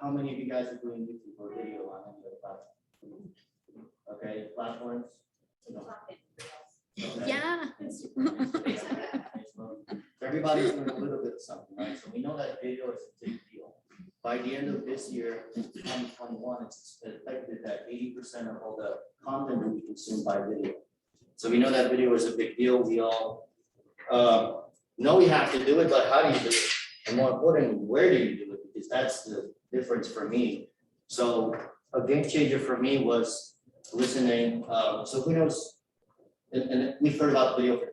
how many of you guys are doing YouTube or video on any other platform? Okay, platforms? No. Okay. Yeah. Everybody's doing a little bit of something, right? So we know that video is a big deal. By the end of this year, 2021, it's expected that 80% of all the content will be consumed by video. So we know that video is a big deal. We all know we have to do it, but how do you do it? And more importantly, where do you do it? Because that's the difference for me. So a game changer for me was listening. So who knows? And we've heard about video for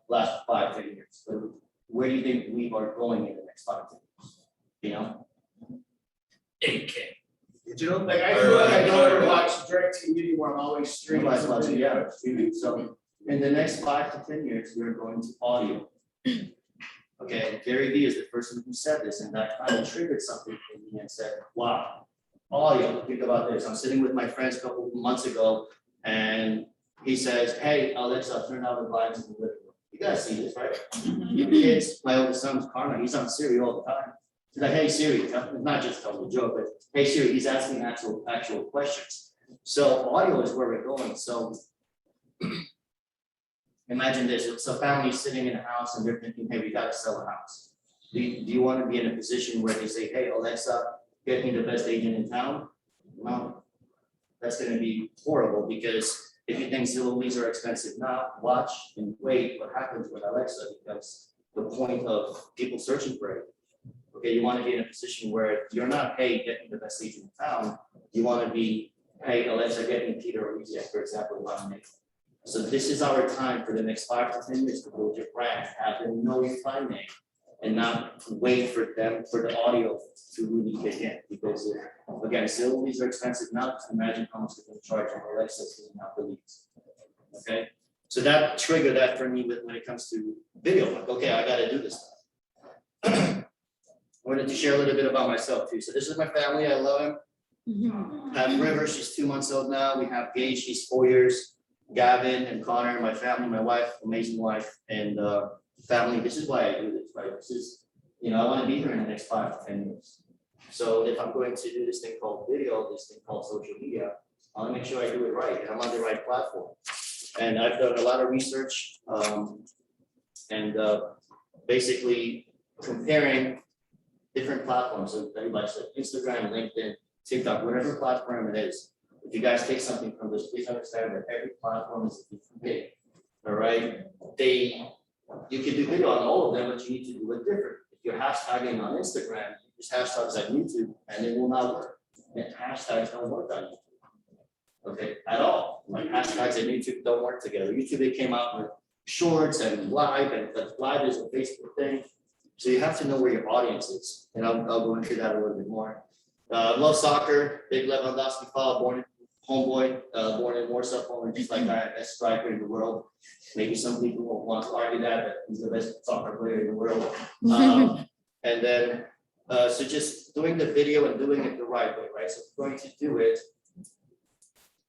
last 5-10 years. But where do you think we are going in the next 5 years? You know? 8K. Digital? Like I feel like I don't ever watch direct TV anymore. I'm always streaming. Yeah, streaming. So in the next 5 to 10 years, we're going to audio. Okay, Gary Vee is the person who said this, and that kind of triggered something in me and said, wow, audio, think about this. I'm sitting with my friends a couple of months ago, and he says, hey, Alexa, turn down the blinds in the living room. You guys see this, right? Your kids, my oldest son's Karma, he's on Siri all the time. He's like, hey Siri, not just telling a joke, but hey Siri, he's asking actual questions. So audio is where we're going. So imagine this, it's a family sitting in a house and they're thinking, hey, we gotta sell a house. Do you want to be in a position where they say, hey, Alexa, get me the best agent in town? No, that's gonna be horrible, because if you think Zillow are expensive now, watch and wait what happens with Alexa, because the point of people searching for it. Okay, you want to be in a position where you're not, hey, get me the best agent in town. You want to be, hey, Alexa, get me Peter Oreziak, for example, on me. So this is our time for the next 5 to 10 years to build your brand, have them know your client name, and not wait for the audio to really kick in. Because again, Zillow are expensive now. Imagine how much they're going to charge on Alexa to out the leads. Okay, so that triggered that for me when it comes to video. Like, okay, I got to do this stuff. I wanted to share a little bit about myself too. So this is my family. I love him. I have River. She's 2 months old now. We have Gage. She's 4 years. Gavin and Connor, my family, my wife, amazing wife, and family. This is why I do this, right? This is, I want to be here in the next 5 to 10 years. So if I'm going to do this thing called video, this thing called social media, I want to make sure I do it right and I'm on the right platform. And I've done a lot of research and basically comparing different platforms. So everybody said Instagram, LinkedIn, TikTok, whatever platform it is. If you guys take something from this, please understand that every platform is a different thing. All right. You can do video on all of them, but you need to do it different. If you're hashtagging on Instagram, use hashtags on YouTube, and it will not work. And hashtags don't work on YouTube. Okay, at all. Like hashtags and YouTube don't work together. YouTube, they came out with shorts and live, and live is a Facebook thing. So you have to know where your audience is, and I'll go into that a little bit more. Love soccer, big Lewandowski follow, born in Warsaw, Poland, just like I, best striker in the world. Maybe some people will want to argue that, but he's the best soccer player in the world. And then, so just doing the video and doing it the right way, right? So if we're going to do it,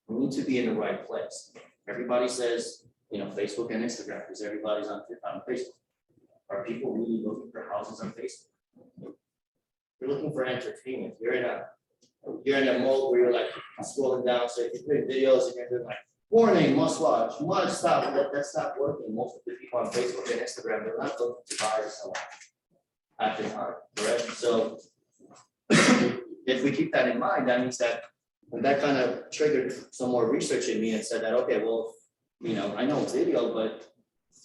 we need to be in the right place. Everybody says, Facebook and Instagram, because everybody's on Facebook. Are people really looking for houses on Facebook? You're looking for entertainment. You're in a mode where you're like scrolling down. So if you're doing videos and you're doing like, warning, must watch, must stop, that's not working. Most of the people on Facebook and Instagram, they're not looking to buy or sell acting hard, correct? So if we keep that in mind, that means that that kind of triggered some more research in me and said that, okay, well, I know video, but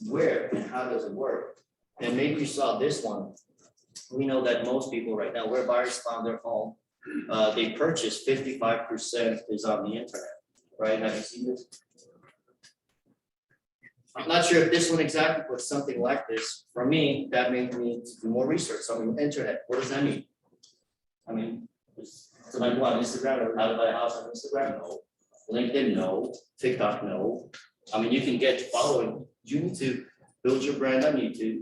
where and how does it work? And maybe you saw this one. We know that most people right now, where buyers found their home, they purchased 55% is on the internet, right? Have you seen this? I'm not sure if this one exactly, but something like this. For me, that made me do more research on the internet. What does that mean? I mean, so like what, Instagram, or how to buy a house on Instagram? No. LinkedIn, no. TikTok, no. I mean, you can get following. You need to build your brand on YouTube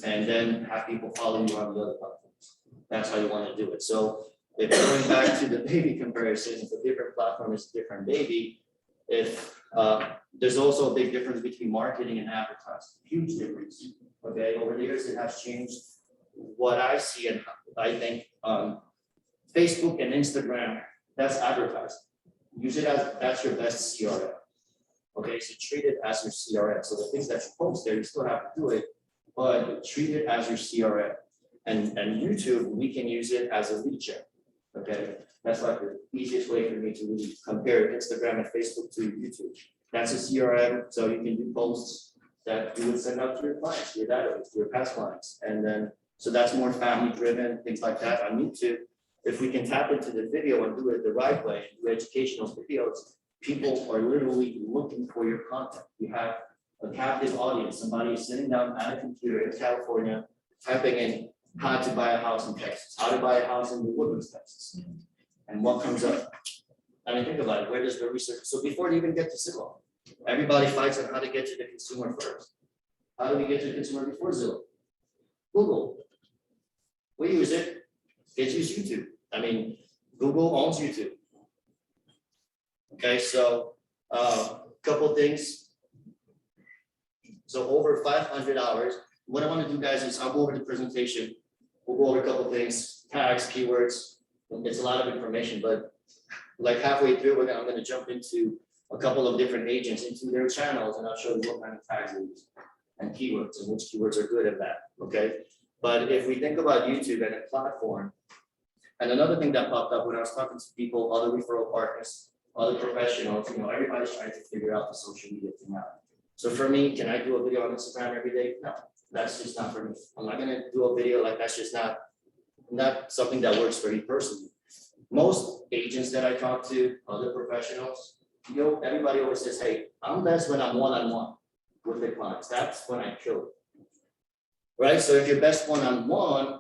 and then have people follow you on the other platforms. That's how you want to do it. So if going back to the baby comparison, if a different platform is a different baby, if there's also a big difference between marketing and advertising, huge difference. Okay, over the years it has changed. What I see and I think Facebook and Instagram, that's advertising. Use it as, that's your best CRM. Okay, so treat it as your CRM. So the things that you post there, you still have to do it, but treat it as your CRM. And YouTube, we can use it as a lead gen. Okay, that's like the easiest way for me to really compare Instagram and Facebook to YouTube. That's a CRM, so you can do posts that you would send out to your clients, your database, to your past clients. And then, so that's more family driven, things like that. On YouTube, if we can tap into the video and do it the right way, do educational videos, people are literally looking for your content. You have a captive audience, somebody is sitting down at a computer in California, typing in how to buy a house in Texas, how to buy a house in the Woodlands, Texas. And what comes up? I mean, think about it, where does the research, so before they even get to Zillow, everybody fights on how to get to the consumer first. How do we get to the consumer before Zillow? Google. We use it, it's use YouTube. I mean, Google owns YouTube. Okay, so couple things. So over 500 hours. What I want to do, guys, is I'll go over the presentation. We'll go over a couple things, tags, keywords. It's a lot of information, but like halfway through, I'm going to jump into a couple of different agents into their channels, and I'll show you what kind of tags they use and keywords and which keywords are good at that. Okay, but if we think about YouTube and a platform, and another thing that popped up when I was talking to people, other referral partners, other professionals, everybody's trying to figure out the social media thing out. So for me, can I do a video on Instagram every day? No, that's just not for me. I'm not gonna do a video like that's just not something that works for me personally. Most agents that I talk to, other professionals, everybody always says, hey, I'm best when I'm one-on-one with the clients. That's when I kill it. Right? So if you're best one-on-one,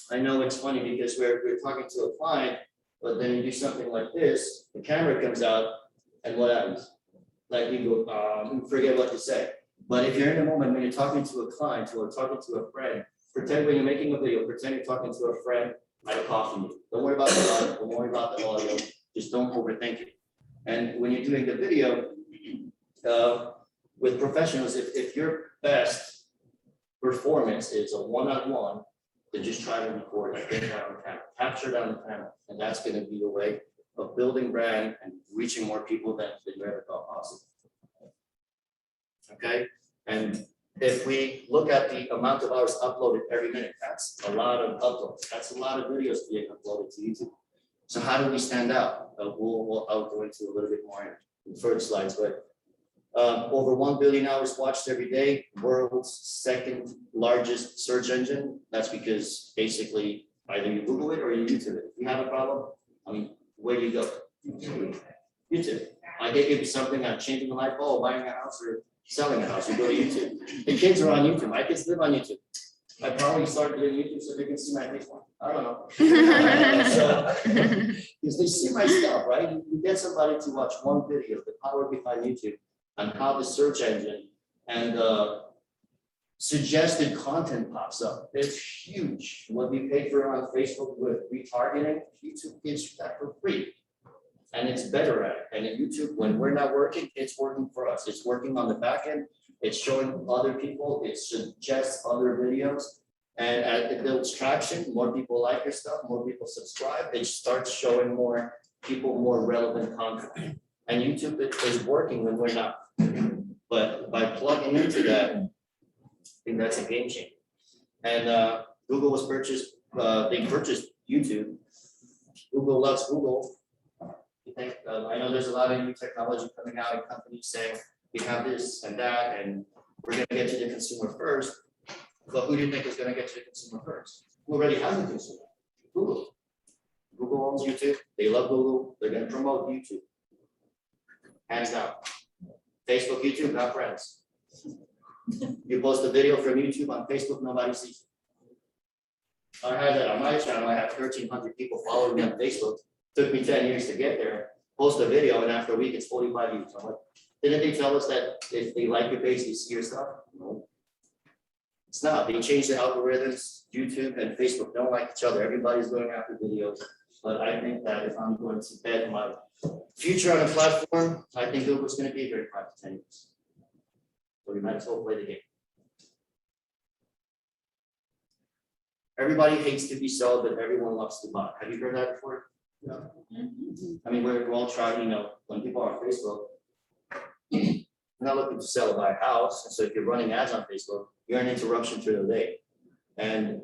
I know it's funny because we're talking to a client, but then you do something like this, the camera comes out, and what happens? Like you go, forget what to say. But if you're in the moment when you're talking to a client or talking to a friend, pretend when you're making a video, pretend you're talking to a friend at a coffee meet. Don't worry about the audio, don't worry about the audio, just don't overthink it. And when you're doing the video, with professionals, if your best performance is a one-on-one, then just try to record it, get that on camera, capture it on the camera, and that's going to be a way of building brand and reaching more people than you ever thought possible. Okay, and if we look at the amount of hours uploaded every minute, that's a lot of uploads. That's a lot of videos being uploaded to YouTube. So how do we stand out? I'll go into a little bit more in further slides, but over 1 billion hours watched every day, world's second largest search engine. That's because basically either you Google it or you YouTube it. If you have a problem, I mean, where do you go? YouTube. I think it'd be something I'm changing a light bulb, buying a house or selling a house, you go to YouTube. The kids are on YouTube. My kids live on YouTube. I probably started doing YouTube so they can see my face one. I don't know. So, because they see my stuff, right? You get somebody to watch one video, the power behind YouTube, and how the search engine and suggested content pops up. It's huge. What we pay for on Facebook with retargeting, YouTube gives you that for free. And it's better at it. And in YouTube, when we're not working, it's working for us. It's working on the back end. It's showing other people. It suggests other videos. And as it builds traction, more people like your stuff, more people subscribe. It starts showing more people more relevant content. And YouTube is working when we're not. But by plugging into that, I think that's a game changer. And Google was purchased, they purchased YouTube. Google loves Google. I know there's a lot of new technology coming out and companies saying we have this and that, and we're going to get to the consumer first. But who do you think is going to get to the consumer first? Who already has a consumer? Google. Google owns YouTube. They love Google. They're going to promote YouTube. Hands down. Facebook, YouTube, not friends. You post a video from YouTube on Facebook, nobody sees it. I had that on my channel. I have 1,300 people following me on Facebook. Took me 10 years to get there. Post a video, and after a week, it's 45 views. I'm like, didn't they tell us that if they like your page, they see your stuff? No. It's not. They changed the algorithms. YouTube and Facebook don't like each other. Everybody's going after videos. But I think that if I'm going to bet my future on a platform, I think Google's going to be here in 5 to 10 years. So we might as well play the game. everybody hates to be sold, but everyone loves to buy. Have you heard that before? I mean, we're all trying, when people are on Facebook, they're not looking to sell or buy a house. And so if you're running ads on Facebook, you're an interruption to their day. And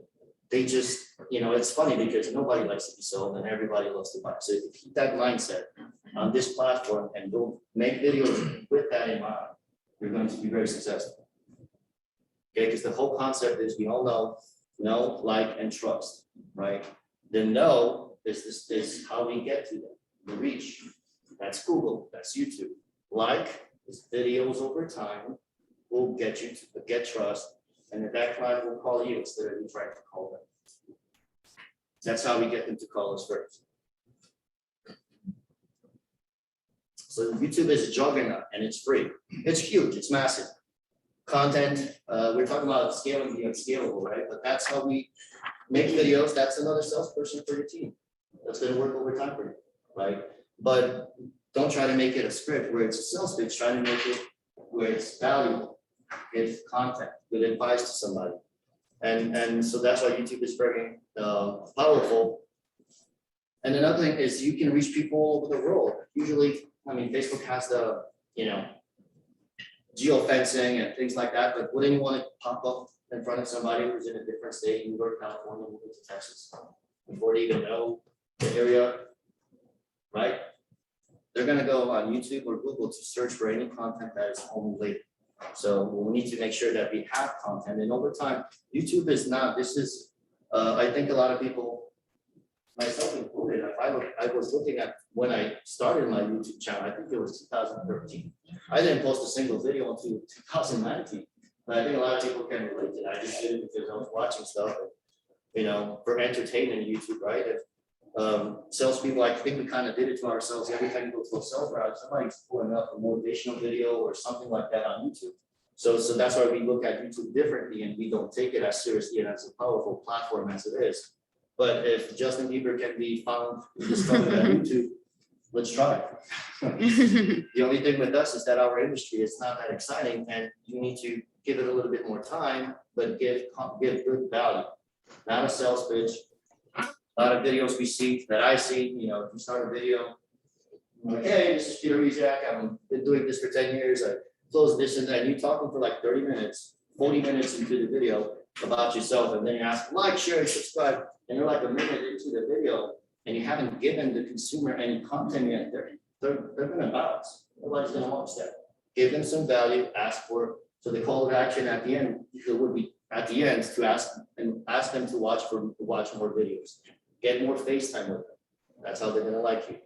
they just, it's funny because nobody likes to be sold and everybody loves to buy. So if you keep that mindset on this platform and don't make videos with that in mind, you're going to be very successful. Okay, because the whole concept is we all know, like, and trust, right? The know is how we get to them, the reach. That's Google, that's YouTube. Like is videos over time will get you to get trust, and that client will call you instead of you trying to call them. That's how we get them to call us first. So YouTube is a juggernaut and it's free. It's huge, it's massive. Content, we're talking about scaling the unscalable, right? But that's how we make videos. That's another salesperson for your team. That's gonna work over time for you, right? But don't try to make it a script where it's a sales pitch, try to make it where it's valuable, give content, good advice to somebody. And so that's why YouTube is very powerful. And another thing is you can reach people all over the world. Usually, Facebook has the, geofencing and things like that, but wouldn't you want to pop up in front of somebody who's in a different state, New York, California, moving to Texas, before they even know the area, right? They're gonna go on YouTube or Google to search for any content that is home related. So we need to make sure that we have content, and over time, YouTube is not, I think a lot of people, myself included, I was looking at when I started my YouTube channel, I think it was 2013. I didn't post a single video until 2019. But I think a lot of people can relate to that. I just did it because I was watching stuff, for entertainment in YouTube, right? If salespeople, I think we kind of did it to ourselves. Every time you go to a sales route, somebody's pulling up a motivational video or something like that on YouTube. So that's why we look at YouTube differently, and we don't take it as seriously and as a powerful platform as it is. But if Justin Bieber can be found discovered on YouTube, let's try. The only thing with us is that our industry is not that exciting, and you need to give it a little bit more time, but give good value, not a sales pitch. A lot of videos we see that I see, if you start a video, like, hey, this is Oreziak, I've been doing this for 10 years, I close this and that, and you talking for like 30 minutes, 40 minutes into the video about yourself, and then you ask, like, share, and subscribe, and you're like a minute into the video, and you haven't given the consumer any content yet, they're gonna bounce. Nobody's gonna watch that. Give them some value, ask for, so the call to action at the end, it would be at the end to ask them to watch more videos. Get more FaceTime with them. That's how they're gonna like you.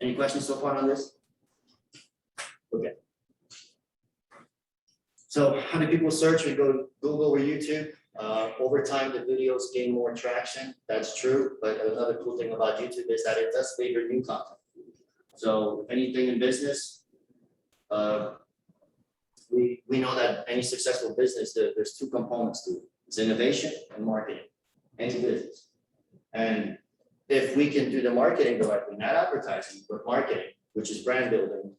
Any questions so far on this? Okay. So how do people search? We go to Google or YouTube. Over time, the videos gain more traction. That's true. But another cool thing about YouTube is that it does favor new content. So anything in business, we know that any successful business, there's two components to it. It's innovation and marketing, any business. And if we can do the marketing directly, not advertising, but marketing, which is brand building,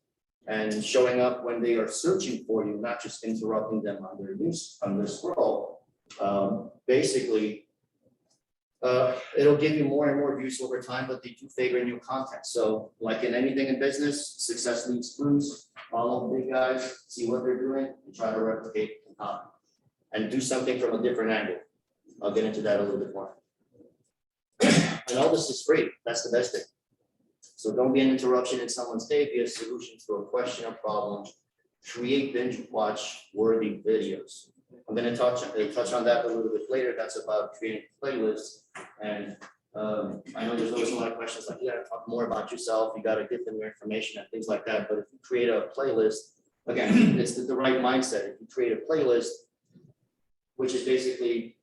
and showing up when they are searching for you, not just interrupting them on their scroll, basically, it'll give you more and more views over time, but they do favor new content. So like in anything in business, success leads clues, follow the big guys, see what they're doing, and try to replicate the content and do something from a different angle. I'll get into that a little bit more. And all this is free. That's the best thing. So don't be an interruption in someone's day, be a solution to a question or problem. Create binge watch worthy videos. I'm going to touch on that a little bit later. That's about creating playlists. And I know there's always a lot of questions like, you got to talk more about yourself. You got to give them your information and things like that. But if you create a playlist, again, it's the right mindset. If you create a playlist, which is basically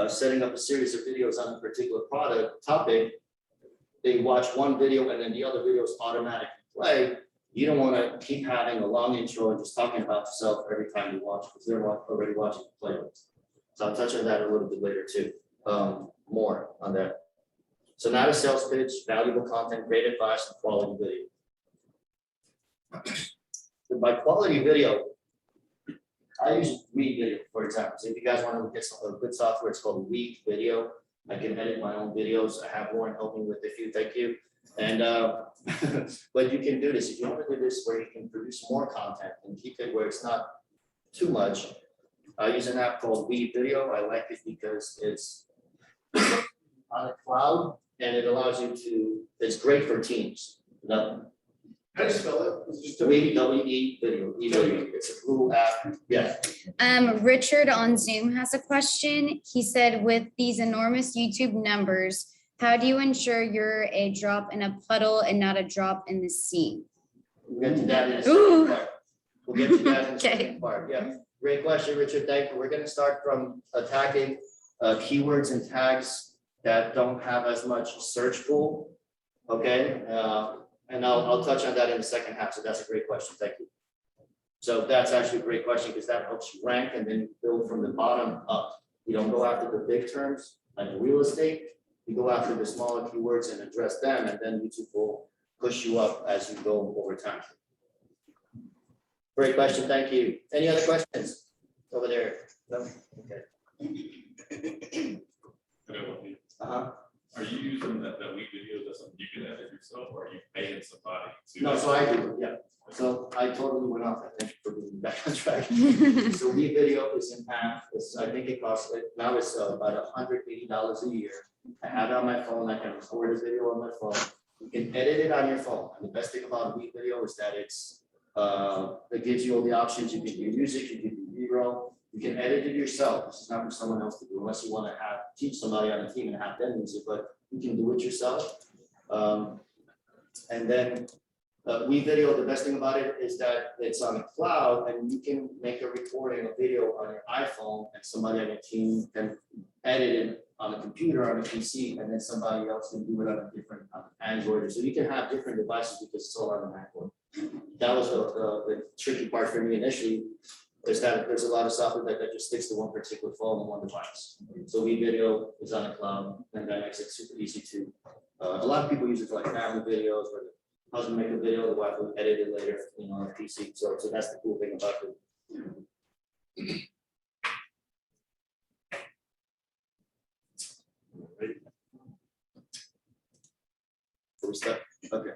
setting up a series of videos on a particular topic, they watch one video and then the other videos automatically play. You don't want to keep having a long intro and just talking about yourself every time you watch, because they're already watching the playlist. So I'll touch on that a little bit later too, more on that. So not a sales pitch, valuable content, great advice, and quality video. So by quality video, I use Weed Video, for example. So if you guys want to get some good software, it's called Weed Video. I can edit my own videos. I have Lauren helping with a few, thank you. And but you can do this if you want to do this where you can produce more content and keep it where it's not too much. I use an app called Weed Video. I like it because it's on the cloud and it allows you to, it's great for teams. How do you spell it? It's just Weed, W-E Video, E-video. It's a cool app. Yeah. Richard on Zoom has a question. He said, with these enormous YouTube numbers, how do you ensure you're a drop in a puddle and not a drop in the sea? We'll get to that in a Ooh. second part. We'll get to that in the Okay. second part. Yeah. Great question, Richard. Thank you. We're going to start from attacking keywords and tags that don't have as much search pool. Okay. And I'll touch on that in the second half. So that's a great question. Thank you. So that's actually a great question because that helps you rank and then you build from the bottom up. You don't go after the big terms like real estate. You go after the smaller keywords and address them, and then YouTube will push you up as you go over time. Great question. Thank you. Any other questions over there? No? Okay. Uh-huh. Are you using that week video, that's something you can edit yourself, or are you paying somebody to? No, so I do, yeah. So I totally went off, I think, for being back on track. So we video is in half, I think it costs, now it's about $180 a year. I have it on my phone, I can record a video on my phone. You can edit it on your phone. And the best thing about we video is that it gives you all the options. You can do music, you can do B-roll, you can edit it yourself. This is not for someone else to do, unless you want to teach somebody on the team and have them use it, but you can do it yourself. And then we video, the best thing about it is that it's on the cloud and you can make a recording, a video on your iPhone and somebody on your team can edit it on a computer, on a PC, and then somebody else can do it on a different Android. So you can have different devices because it's all on an Android. That was the tricky part for me initially, is that there's a lot of software that just sticks to one particular phone and one device. So we video is on the cloud and that makes it super easy to, a lot of people use it for like family videos where the husband make a video, the wife will edit it later, on a PC. So that's the cool thing about it. So we start, okay.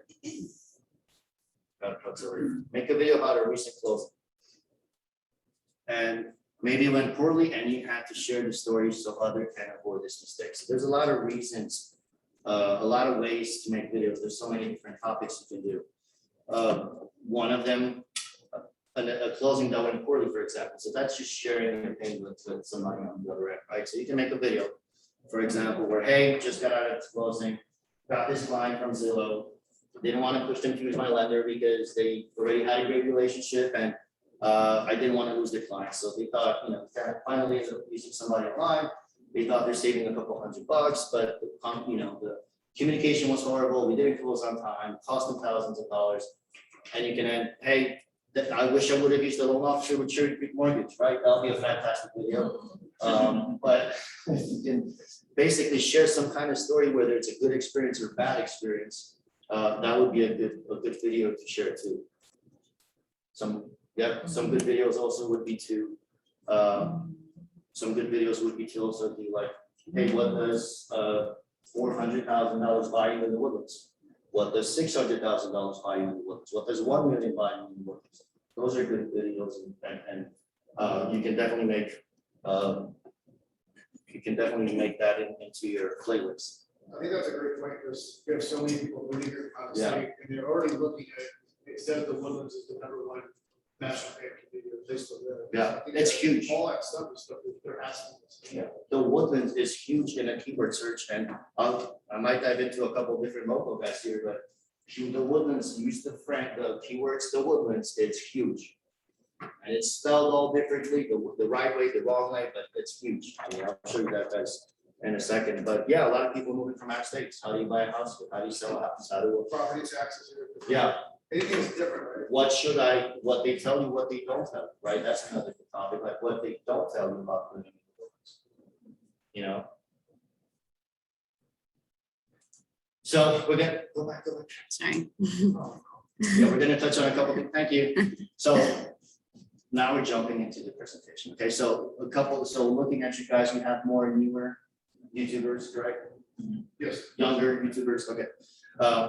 Make a video about a recent closing. And maybe it went poorly and you had to share the story so others can avoid this mistake. So there's a lot of reasons, a lot of ways to make videos. There's so many different topics you can do. One of them, a closing that went poorly, for example. So that's just sharing your pain with somebody on the other end, right? So you can make a video, for example, where, hey, just got out of closing, got this client from Zillow. Didn't want to push them to use my lender because they already had a great relationship and I didn't want to lose the client. So they thought, finally ended up using somebody online. They thought they're saving a couple $100, but the communication was horrible. We didn't close on time, cost them thousands of dollars. And you can add, hey, I wish I would have used the loan officer with Cherry Creek Mortgage, right? That'll be a fantastic video. But you can basically share some kind of story, whether it's a good experience or bad experience. That would be a good video to share too. Some good videos also would be to also be like, hey, what does $400,000 value in the Woodlands? What does $600,000 value in the Woodlands? What does $1 million value in the Woodlands? Those are good videos, and you can definitely make that into your playlist. I think that's a great point, because we have so many people moving here out of Yeah. state, and they're already looking at, it says the Woodlands is the #1 national place to live. Yeah, I think it's that huge. All that stuff is stuff that they're asking us. Yeah, the Woodlands is huge in a keyword search, and I might dive into a couple of different local guys here, but the Woodlands, use the keywords, the Woodlands, it's huge. And it's spelled all differently, the right way, the wrong way, but it's huge. I'll show you that guys in a second. But yeah, a lot of people moving from out of states. How do you buy a house? How do you sell a house? How do Property taxes. yeah. Anything is different, right? What they tell you, what they don't tell you, right? That's another good topic, like what they don't tell you about living in the Woodlands. So we're gonna go back. Sorry. Yeah, we're gonna touch on a couple things. Thank you. So now we're jumping into the presentation. Okay, so looking at you guys, we have more newer YouTubers, correct? Yes. Younger YouTubers, okay.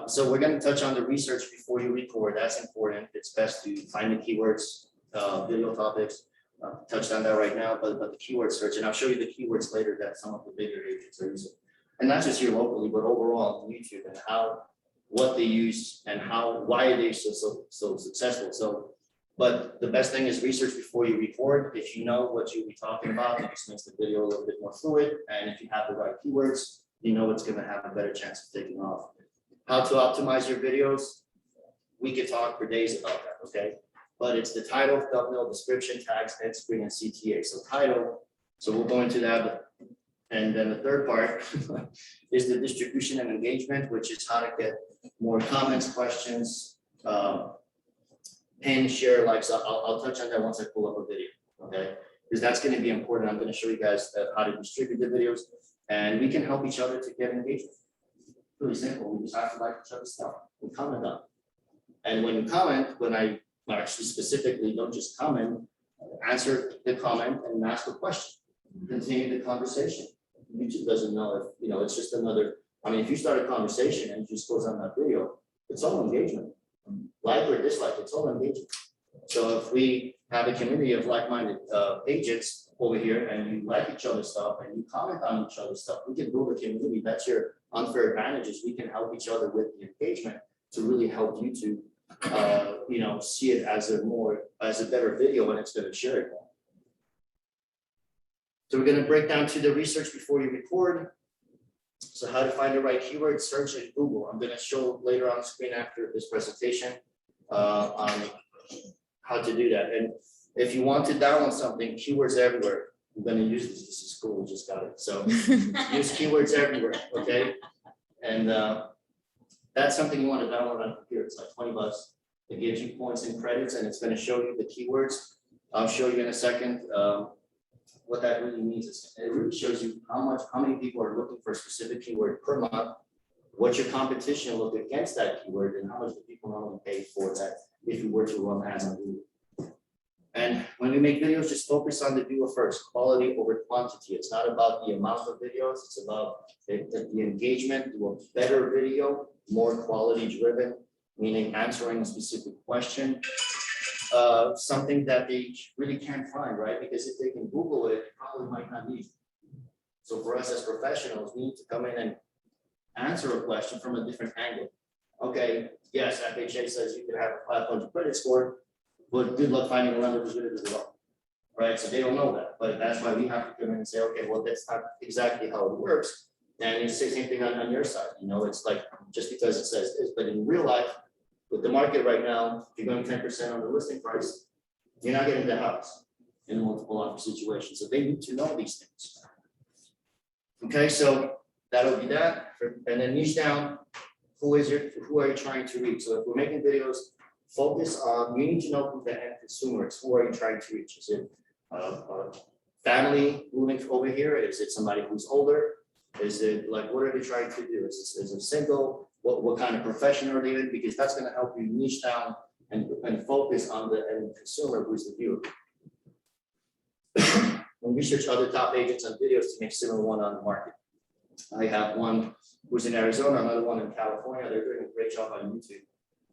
So we're gonna touch on the research before you record. That's important. It's best to find the keywords, video topics. Touched on that right now, but the keyword search, and I'll show you the keywords later that some of the bigger agents are using. And not just here locally, but overall on YouTube and what they use and why they so successful. So, but the best thing is research before you record. If you know what you'll be talking about, it just makes the video a little bit more fluid. And if you have the right keywords, you know it's gonna have a better chance of taking off. How to optimize your videos, we could talk for days about that, okay? But it's the title, thumbnail, description, tags, head screen, and CTA. So title, so we'll go into that. And then the third part is the distribution and engagement, which is how to get more comments, questions, pin, share, likes. I'll touch on that once I pull up a video, okay? Because that's gonna be important. I'm gonna show you guys how to distribute the videos, and we can help each other to get engagement. Really simple. We just have to like each other's stuff. We comment on it. And when you comment, actually specifically, don't just comment, answer the comment and ask a question. Continue the conversation. YouTube doesn't know if, it's just another, if you start a conversation and it just goes on that video, it's all engagement. Like or dislike, it's all engagement. So if we have a community of like-minded agents over here and you like each other's stuff and you comment on each other's stuff, we can build a community. That's your unfair advantages. We can help each other with the engagement to really help YouTube see it as a better video, and it's going to share it more. So we're going to break down to the research before you record. So how to find the right keyword, search in Google. I'm going to show later on the screen after this presentation on how to do that. And if you want to download something, keywords everywhere. I'm going to use this. This is cool. We just got it. So use keywords everywhere. Okay. And that's something you want to download on a computer. It's like 20 bucks. It gives you points and credits, and it's going to show you the keywords. I'll show you in a second what that really means. It really shows you how many people are looking for a specific keyword per month, what your competition look against that keyword, and how much do people normally pay for that if you were to run ads on Google. And when we make videos, just focus on the viewer first, quality over quantity. It's not about the amount of videos, it's about the engagement, do a better video, more quality driven, meaning answering a specific question, something that they really can't find, right? Because if they can Google it, it probably might not need. So for us as professionals, we need to come in and answer a question from a different angle. Okay, yes, FHA says you could have a 500 credit score, but good luck finding a lender who's good at it well, right? So they don't know that, but that's why we have to come in and say, okay, well, that's not exactly how it works. And it's the same thing on your side, it's like, just because it says this, but in real life, with the market right now, if you're going 10% on the listing price, you're not getting the house in a multiple offer situation. So they need to know these things. Okay, so that'll be that. And then niche down, who are you trying to reach? So if we're making videos, focus on, you need to know who the end consumer is. Who are you trying to reach? Is it family moving over here? Is it somebody who's older? Is it like, what are they trying to do? Is it single? What kind of profession are they in? Because that's going to help you niche down and focus on the end consumer, who's the viewer. And research other top agents on videos to make similar one on the market. I have one who's in Arizona, another one in California. They're doing a great job on YouTube.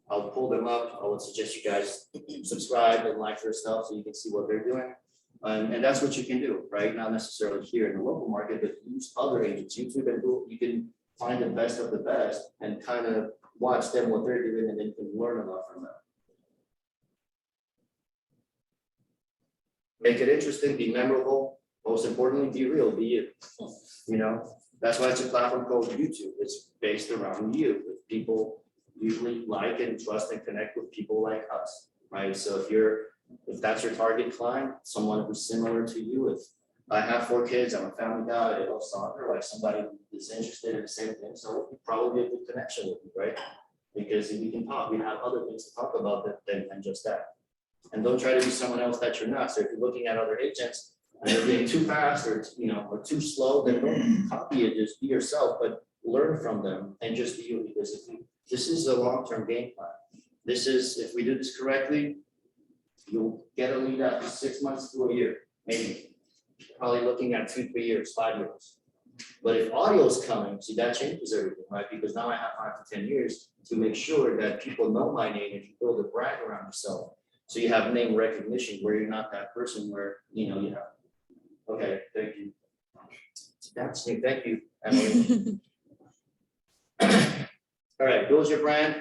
I'll pull them up. I would suggest you guys subscribe and like their stuff so you can see what they're doing. And that's what you can do, right? Not necessarily here in the local market, but use other agents, YouTube and Google. You can find the best of the best and kind of watch them, what they're doing, and then you can learn a lot from them. Make it interesting, be memorable. Most importantly, be real, be you. That's why it's a platform called YouTube. It's based around you. With people usually like and trust and connect with people like us, right? So if that's your target client, someone who's similar to you, if I have 4 kids, I'm a family guy, I love soccer, like somebody who's interested in the same thing, so it'd probably be a good connection with you, right? Because we can talk, we have other things to talk about than just that. And don't try to be someone else that you're not. So if you're looking at other agents and they're being too fast or or too slow, then don't copy it, just be yourself, but learn from them and just be you. Because this is a long-term game plan. This is, if we do this correctly, You'll get a lead after 6 months to a year, maybe. Probably looking at 2, 3 years, 5 years. But if audio is coming, see, that changes everything, right? Because now I have 5 to 10 years to make sure that people know my name and you build a brand around yourself. So you have name recognition where you're not that person where, you know, you have. Okay, thank you. That's me, thank you, Emily. All right, build your brand,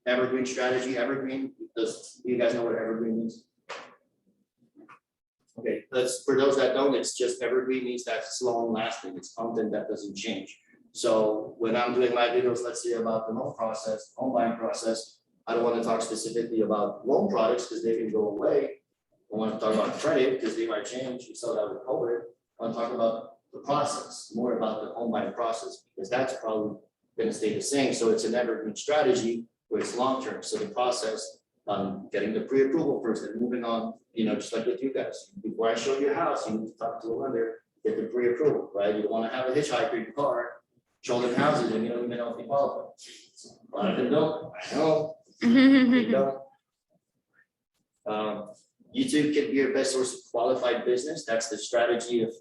evergreen strategy, evergreen, do you guys know what evergreen means? Okay, that's, for those that don't, it's just evergreen means that it's long lasting, it's content that doesn't change. So when I'm doing my videos, let's say about the loan process, home buying process, I don't want to talk specifically about loan products because they can go away. I want to talk about credit because they might change. You saw that with COVID. I want to talk about the process, more about the home buying process, because that's probably going to stay the same. So it's an evergreen strategy where it's long term. So the process, getting the pre-approval first and moving on, you know, just like with you guys. Before I show you a house, you need to talk to a lender, get the pre-approval, right? You don't want to have a hitchhiker in your car, show them houses and you don't even know if they qualify. A lot of them don't, I know. They don't. YouTube can be your best source of qualified business. That's the strategy if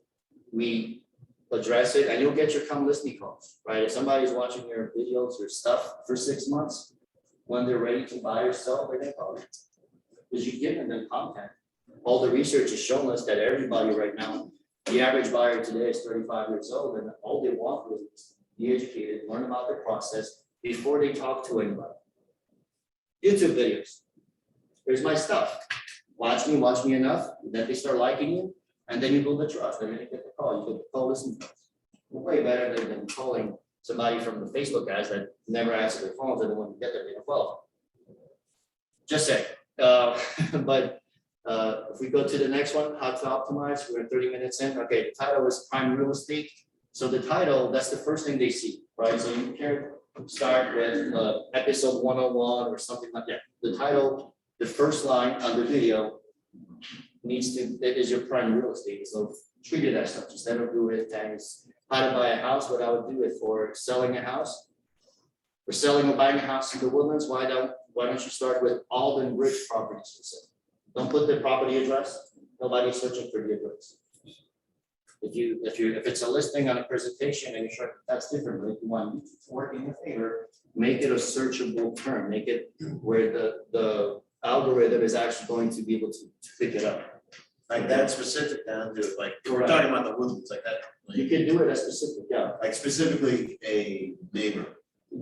we address it, and you'll get your come list me calls, right? If somebody's watching your videos or stuff for 6 months, when they're ready to buy or sell, they're gonna call you. Because you've given them content. All the research has shown us that everybody right now, the average buyer today is 35 years old, and all they want is be educated, learn about the process before they talk to anybody. YouTube videos. Here's my stuff. Watch me enough, that they start liking you, and then you build the trust, and then you get the call, you get the call listen. Way better than calling somebody from the Facebook guys that never answer their phones, and then when you get there, they don't qualify. Just say, but if we go to the next one, how to optimize, we're 30 minutes in. Okay, the title is prime real estate. So the title, that's the first thing they see, right? So you can start with episode 101 or something like that. The title, the first line on the video needs to, that is your prime real estate. So treat it as such. Instead of doing it as how to buy a house, what I would do it for selling a house. For selling or buying a house in the Woodlands, why don't you start with Alden Ridge properties for sale? Don't put the property address. Nobody's searching for the address. If it's a listing on a presentation and you're sure that's different, but if you want YouTube to work in your favor, make it a searchable term. Make it where the algorithm is actually going to be able to pick it up. Like that specific down to like, we're talking about the Woodlands like that. You can do it as specific, yeah. Like specifically a neighbor.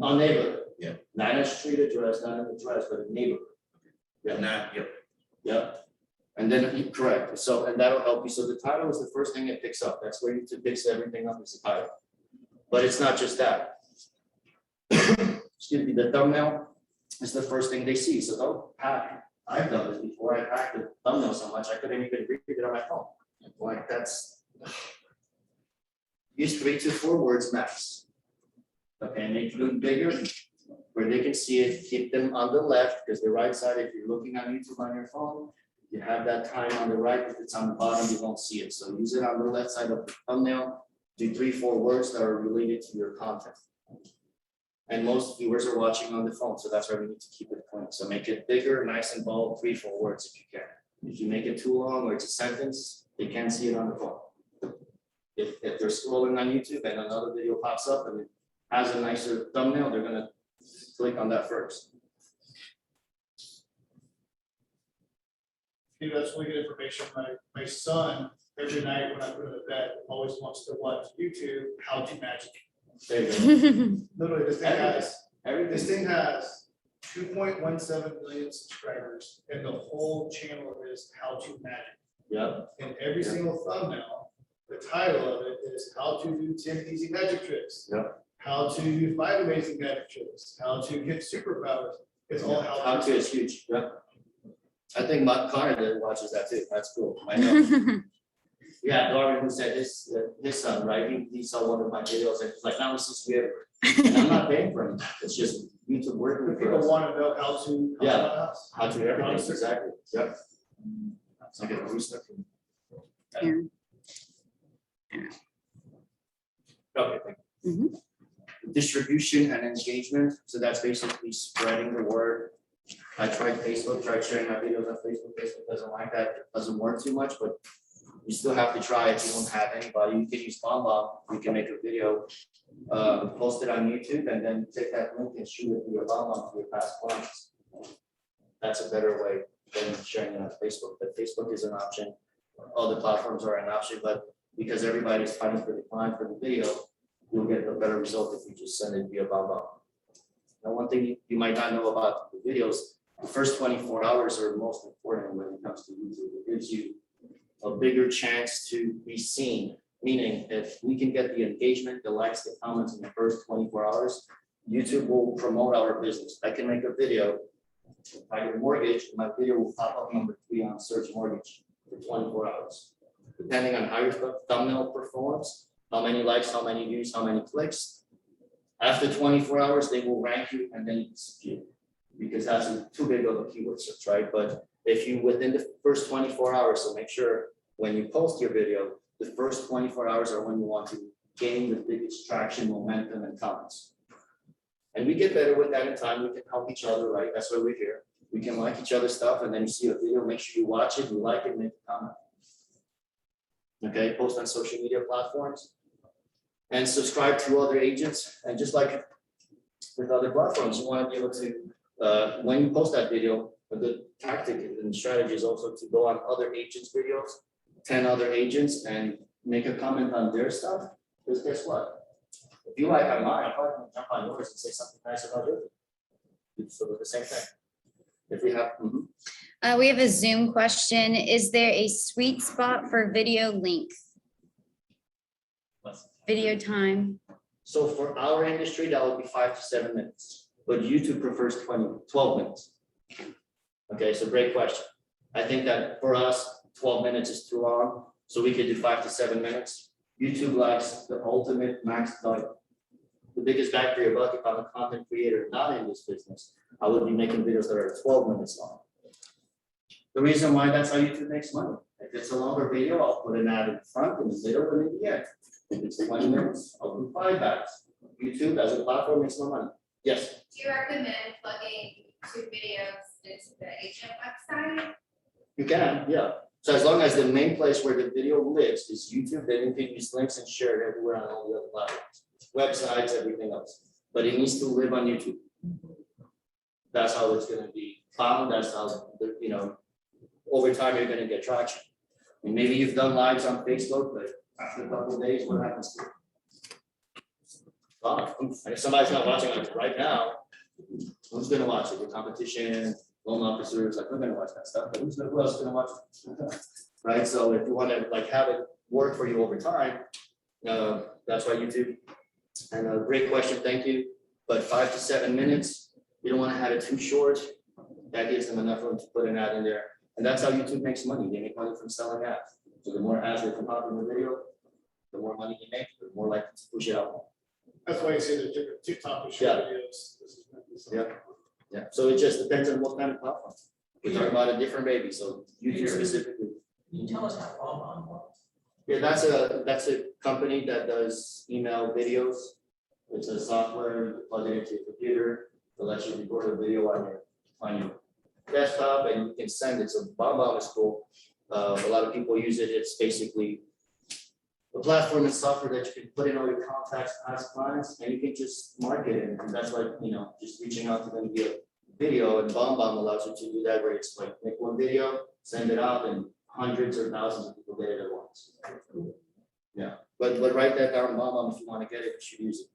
On neighborhood. Yeah. Not a street address, not an address, but a neighborhood. Yeah. Not, yep. Yep. And then, correct, so, and that'll help you, so the title is the first thing it picks up, that's where YouTube picks everything up, is the title. But it's not just that. Excuse me, the thumbnail is the first thing they see, so don't pack, I've done this before, I packed the thumbnail so much, I couldn't even read it on my phone. Like, that's, use 3 to 4 words max. Okay, and make them bigger, where they can see it, keep them on the left, because the right side, if you're looking on YouTube on your phone, you have that time on the right. If it's on the bottom, you won't see it. So use it on the left side of the thumbnail. Do 3, 4 words that are related to your content. And most viewers are watching on the phone, so that's why we need to keep it clean. So make it bigger, nice and bold, 3, 4 words if you can. If you make it too long or it's a sentence, they can't see it on the phone. If they're scrolling on YouTube and another video pops up and it has a nicer thumbnail, they're gonna click on that first. Dude, that's really good information. My son, every night when I put him to bed, always wants to watch YouTube, How to Magic. There you go. Literally, this thing has Everything. 2.17 million subscribers, and the whole channel is How to Magic. Yep. And every single thumbnail, the title of it is How to Do 10 Easy Magic Tricks. Yep. How to do 5 Amazing Magic Tricks. How to get superpowers. It's all How to is huge. Yep. I think Connor watches that too. That's cool. I know. Yeah, Darwin, who said his son, right? He saw one of my videos and he's like, now this is weird. And I'm not paying for him. It's just YouTube working The for people us. want to know how to. Yeah. House. How to everything, exactly. Yep. So I get a rooster. Yeah. Okay, thank you. Distribution and engagement. So that's basically spreading the word. I tried Facebook, tried sharing my videos on Facebook. Facebook doesn't like that. It doesn't work too much, but you still have to try. If you don't have anybody, you can use BombBomb. You can make a video, post it on YouTube, and then take that link and shoot it through your BombBomb to your past clients. That's a better way than sharing it on Facebook. But Facebook is an option. Other platforms are an option, but because everybody's fighting for the client for the video, you'll get a better result if you just send it via BombBomb. Now, one thing you might not know about the videos, the first 24 hours are most important when it comes to YouTube. It gives you a bigger chance to be seen. Meaning, if we can get the engagement, the likes, the comments in the first 24 hours, YouTube will promote our business. I can make a video. If I get a mortgage, my video will pop up number 3 on search mortgage for 24 hours. Depending on how your thumbnail performs, how many likes, how many views, how many clicks. After 24 hours, they will rank you and then you disappear. Because that's too big of a keyword search, right? But if you within the first 24 hours, so make sure when you post your video, the first 24 hours are when you want to gain the biggest traction, momentum, and comments. And we get better with that in time. We can help each other, right? That's why we're here. We can like each other's stuff, and then you see a video, make sure you watch it, you like it, make a comment. Okay, post on social media platforms and subscribe to other agents. And just like with other platforms, you want to be able to, when you post that video, a good tactic and strategy is also to go on other agents' videos, 10 other agents, and make a comment on their stuff. Because guess what? If you like on mine, I'm probably gonna jump on yours and say something nice about yours. It's sort of the same thing. If we have, We have a Zoom question. Is there a sweet spot for video length? Video time? so for our industry, that would be 5 to 7 minutes, but YouTube prefers 12 minutes. Okay, so great question. I think that for us, 12 minutes is too long, so we could do 5 to 7 minutes. YouTube likes the ultimate max, like the biggest bang for your buck. If I'm a content creator not in this business, I would be making videos that are 12 minutes long. The reason why that's how YouTube makes money. If it's a longer video, I'll put an ad in front, in the middle, and in the end. If it's 20 minutes, I'll do 5 ads. YouTube as a platform makes more money. Yes. Do you recommend plugging YouTube videos into the agent website? You can, yeah. So as long as the main place where the video lives is YouTube, then you can use links and share it everywhere on all the other platforms, websites, everything else. But it needs to live on YouTube. That's how it's going to be found. That's how, over time you're going to get traction. And maybe you've done lives on Facebook, but after a couple of days, what happens to it? Well, if somebody's not watching it right now, who's going to watch it? Your competition, loan officers, like, we're gonna watch that stuff, but who else is gonna watch it? Right, so if you wanna have it work for you over time, that's why YouTube. And a great question, thank you. But 5 to 7 minutes, you don't wanna have it too short. That gives them enough room to put an ad in there. And that's how YouTube makes money. They make money from selling ads. So the more ads they can pop in the video, the more money you make, the more likely to push it out. That's why you say there's different TikTok and short videos. Yeah. Yeah, so it just depends on what kind of platform. We're talking about a different baby, so YouTube specifically. Can you tell us how BombBomb works? Yeah, that's a company that does email videos. It's a software, you plug it into your computer, it lets you record a video on your desktop and you can send it. So BombBomb is cool. A lot of people use it. It's basically a platform and software that you can put in all your contacts, past clients, and you can just market it. And that's like, just reaching out to them via video, and BombBomb allows you to do that, where it's like make one video, send it out, and hundreds or thousands of people get it at once. Yeah, but write that down, BombBomb, if you want to get it, you should use it.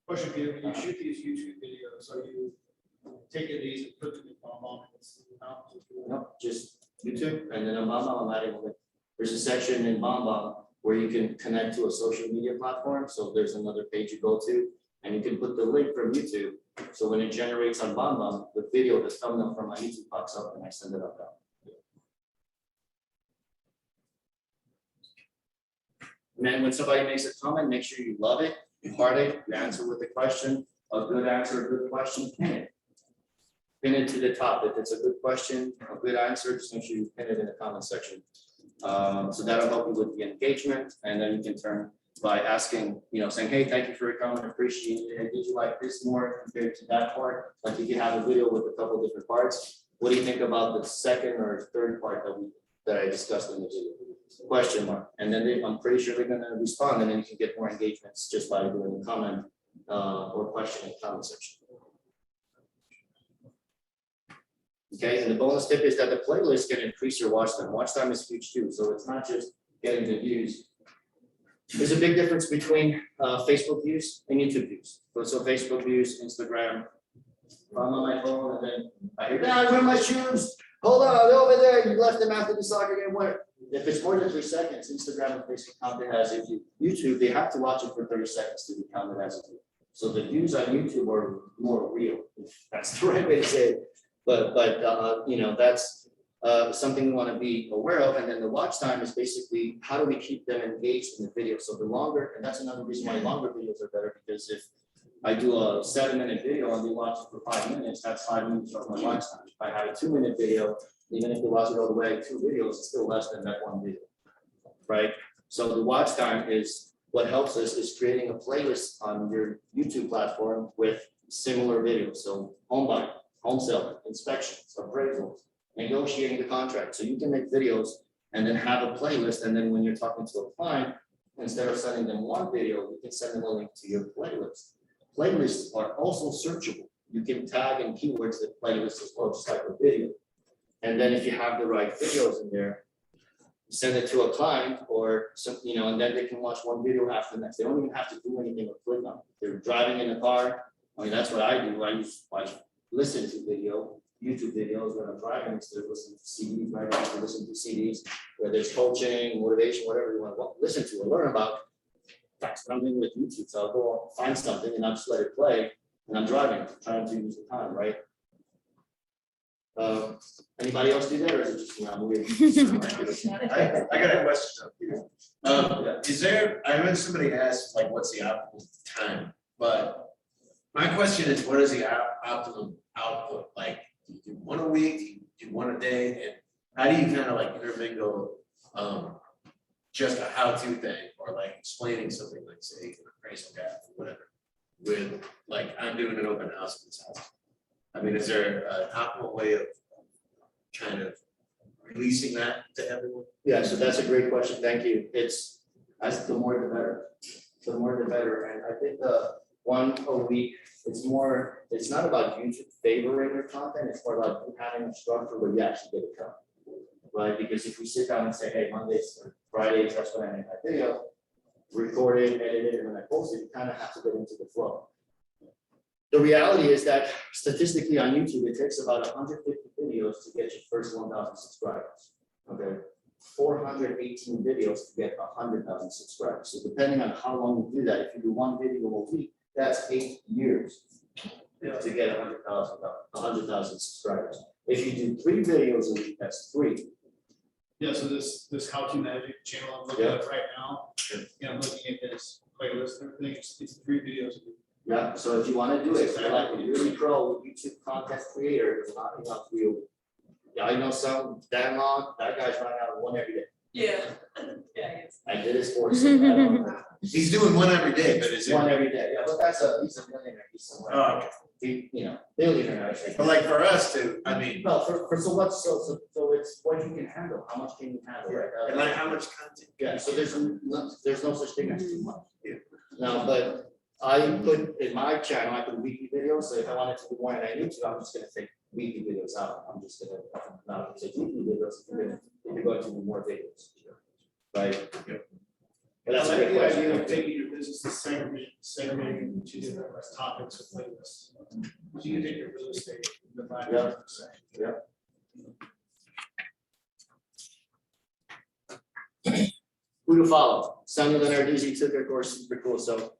Question, Peter, when you shoot these YouTube videos, are you taking these and putting them in BombBomb? No, just YouTube, and then on BombBomb, I'm adding a link. There's a section in BombBomb where you can connect to a social media platform. So there's another page you go to, and you can put the link from YouTube. So when it generates on BombBomb, the video, the thumbnail from my YouTube pops up, and I send it up down. And then when somebody makes a comment, make sure you love it, you heart it, you answer with a question, a good answer, a good question, pin it. Pin it to the top. If it's a good question, a good answer, just make sure you pin it in the comment section. So that'll help you with the engagement, and then you can turn by asking, saying, hey, thank you for your comment, appreciate it. And did you like this more compared to that part? Like if you have a video with a couple different parts, what do you think about the second or third part that I discussed in the video? Question mark. And then I'm pretty sure they're gonna respond, and then you can get more engagements just by doing a comment or question in the comment section. Okay, and the bonus tip is that the playlist can increase your watch time. Watch time is huge too, so it's not just getting the views. There's a big difference between Facebook views and YouTube views. So Facebook views, Instagram. I'm on my phone and then I hear, Dad, where are my shoes? Hold on, they're over there. You left them after the soccer game. Where? If it's more than 3 seconds, Instagram and Facebook count it as a view. YouTube, they have to watch it for 30 seconds to be counted as a view. So the views on YouTube are more real, if that's the right way to say it. But that's something we want to be aware of. And then the watch time is basically how do we keep them engaged in the video? So the longer, and that's another reason why longer videos are better, because if I do a 7-minute video and they watch it for 5 minutes, that's 5 minutes of my watch time. If I have a 2-minute video, even if they watch it all the way, 2 videos, it's still less than that 1 video, right? So the watch time is what helps us is creating a playlist on your YouTube platform with similar videos. So home buying, home selling, inspections, appraisals, negotiating the contract. So you can make videos and then have a playlist. And then when you're talking to a client, instead of sending them one video, you can send them a link to your playlist. Playlists are also searchable. You can tag in keywords the playlist as well, just like a video. And then if you have the right videos in there, send it to a client or some, and then they can watch one video after the next. They don't even have to do anything or click on it. They're driving in a car. I mean, that's what I do. I listen to YouTube videos when I'm driving instead of listening to CDs, right? I listen to CDs, whether it's coaching, motivation, whatever you want to listen to or learn about. That's what I'm doing with YouTube. So I'll go find something and I'll just let it play. And I'm driving, trying to use the time, right? Anybody else do that, or is it just weird? I got a question. Is there, I heard somebody ask, like, what's the optimal time? But my question is, what is the optimum output? Like, do you do one a week, do you do one a day? And how do you kind of like intermingle just a how-to thing or like explaining something like, say, an appraisal gap or whatever, with like, I'm doing an open house in this house? I mean, is there an optimal way of kind of releasing that to everyone? Yeah, so that's a great question. Thank you. It's the more the better. The more the better. And I think the one a week, it's not about YouTube favoring your content, it's more about you having a structure where you actually get it done. Right? Because if we sit down and say, hey, Mondays or Fridays, that's when I make my video, record it, edit it, and then I post it, you kind of have to get into the flow. The reality is that statistically on YouTube, it takes about 150 videos to get your first 1,000 subscribers. Okay, 418 videos to get 100,000 subscribers. So depending on how long you do that, if you do one video a week, that's 8 years to get 100,000 subscribers. If you do 3 videos a week, that's 3. Yeah, so this how-to magic channel I'm looking at right now, I'm looking at this playlist and everything, it's 3 videos a week. Yeah, so if you want to do it, if you're like a really pro YouTube content creator, it's not enough for you. Yeah, I know some damn long, that guy's running out of one every day. Yeah. Yeah, yes. I did his course. I don't know. He's doing one every day, but is it? One every day, yeah, but he's a millionaire, he's somewhere. Oh, okay. Billionaire, I think. But like for us to, I mean, No, so it's what you can handle, how much can you handle, right? and like how much content? Yeah, so there's no such thing as too much. Yeah. No, but I put in my channel, I put weekly videos, so if I wanted to do more and I need to, I'm just gonna take weekly videos out. I'm just gonna not take weekly videos if you're going to do more videos. Right? Yep. But that's a I good like the question. idea of taking your business to segregating into different topics of playlists. So you can take your real estate, divide it into the same. Who to follow? Sonia Leonarduzzi took her course, super cool. So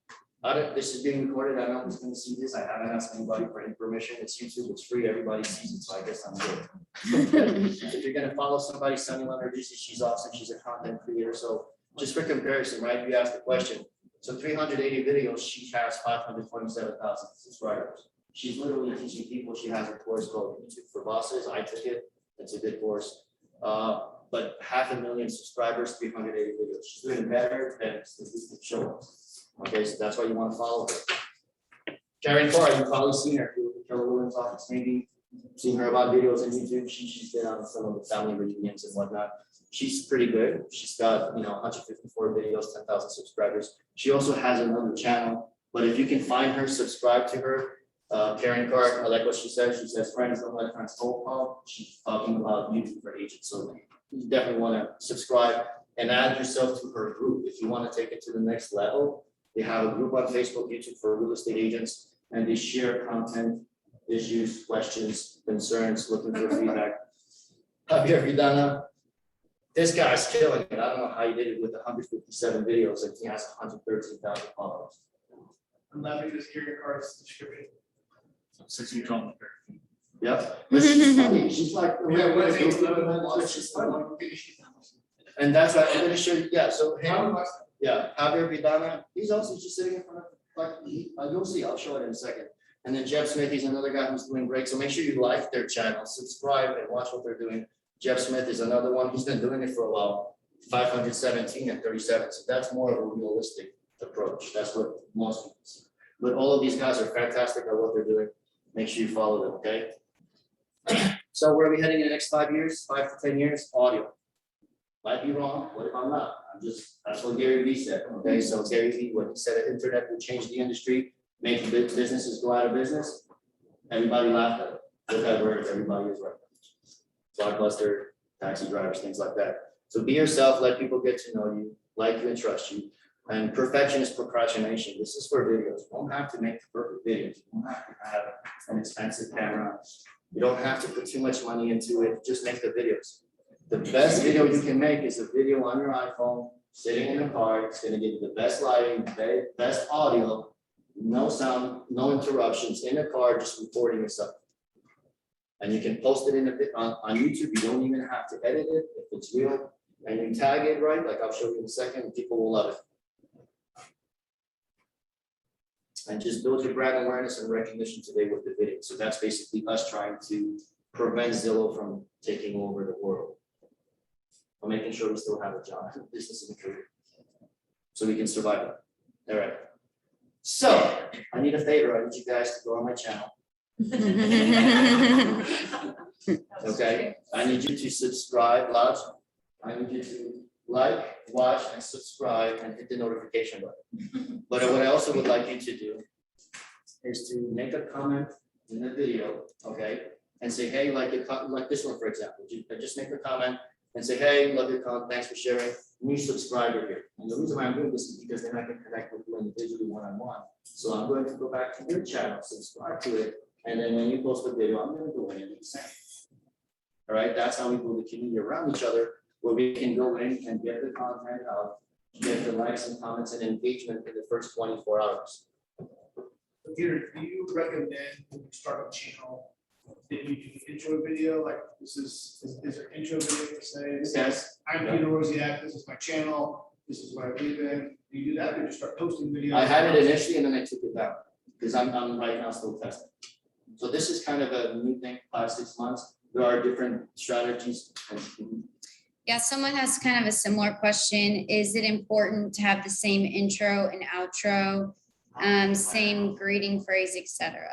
this is being recorded. I don't know who's going to see this. I haven't asked anybody for any permission. It's YouTube. It's free. Everybody sees it. So I guess I'm good. If you're going to follow somebody, Sonia Leonarduzzi, she's awesome. She's a content creator. So just for comparison, right? You asked the question. So 380 videos, she has 527,000 subscribers. She's literally teaching people. She has a course called YouTube for Bosses. I took it. It's a good course. but 500,000 subscribers, 380 videos. She's doing better than the show. Okay, so that's why you want to follow her. Karen Carr, you've probably seen her, Keller Williams office, maybe seen her about videos on YouTube. She's been on some of the family reunions and whatnot. She's pretty good. She's got, 154 videos, 10,000 subscribers. She also has another channel, but if you can find her, subscribe to her. Karen Carr, I like what she says. She says, friends don't let friends cold call. She's talking about YouTube for agents. So you definitely want to subscribe and add yourself to her group. If you want to take it to the next level, they have a group on Facebook, YouTube for real estate agents, and they share content, issues, questions, concerns, looking for feedback. Javier Vidana, this guy's killing it. I don't know how he did it with 157 videos and he has 113,000 followers. I'm laughing at this Karen Carr's description. 6 feet tall. Yep. But she's funny. She's like, and that's why I'm gonna show you, yeah, so him, yeah, Javier Vidana, he's also just sitting in front of, you'll see, I'll show it in a second. And then Jeff Smith, he's another guy who's doing great, so make sure you like their channel, subscribe and watch what they're doing. Jeff Smith is another one, he's been doing it for a while, 517 and 37, so that's more of a realistic approach, that's what most people see. But all of these guys are fantastic at what they're doing, make sure you follow them, okay? So where are we heading in the next 5 years, 5 to 10 years? Audio. Might be wrong, what if I'm not? That's what Gary Vee said, okay? So Gary Vee, when he said the internet will change the industry, make businesses go out of business, everybody laughed at it. Whatever, everybody is right. Blockbuster, taxi drivers, things like that. So be yourself, let people get to know you, like you and trust you. And perfection is procrastination. This is for videos. You don't have to make the perfect videos. You don't have to have an expensive camera. You don't have to put too much money into it. Just make the videos. The best video you can make is a video on your iPhone, sitting in a car. It's going to give you the best lighting, best audio, no sound, no interruptions in a car, just recording yourself. And you can post it on YouTube. You don't even have to edit it if it's real. And you tag it right, like I'll show you in a second, people will love it. And just build your brand awareness and recognition today with the video. So that's basically us trying to prevent Zillow from taking over the world. But making sure we still have a job, business and career, so we can survive it. All right. So I need a favor. I need you guys to go on my channel. Okay. I need you to subscribe, love. I need you to like, watch, and subscribe, and hit the notification button. But what I also would like you to do is to make a comment in the video, okay? And say, hey, like this one, for example. Just make a comment and say, hey, love your content, thanks for sharing. New subscriber here. And the reason why I'm doing this is because then I can connect with you individually one-on-one. So I'm going to go back to your channel, subscribe to it, and then when you post a video, I'm going to go in and do the same. All right, that's how we build a community around each other, where we can go in and get the content out, get the likes and comments and engagement in the first 24 hours. Peter, do you recommend when you start a channel that you do intro video, like this is there intro video per se? Yes. I'm Peter Oreziak, this is my channel, this is what I believe in. Do you do that or just start posting videos? I had it initially and then I took it down because I'm right now still testing. So this is kind of a new thing, 5-6 months. There are different strategies. Yeah, someone has kind of a similar question. Is it important to have the same intro and outro, same greeting phrase, etc.?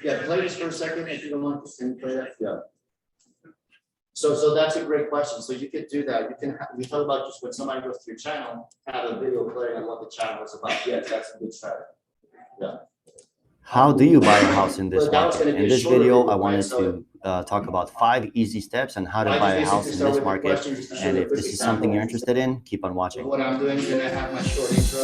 Yeah, play this for a second if you don't want to play that. Yeah. So that's a great question. So you could do that. You can we talk about just when somebody goes to your channel, have a video playing on what the channel is about. Yes, that's a good strategy. Yeah. How do you buy a house in this But that was market? gonna be In a this shorter video, video, I wanted right? to talk about 5 easy steps on how to I buy a just house basically in start this with the market. questions to show And the if this quick is something you're example. interested in, keep on So watching. what I'm doing, then I have my short intro.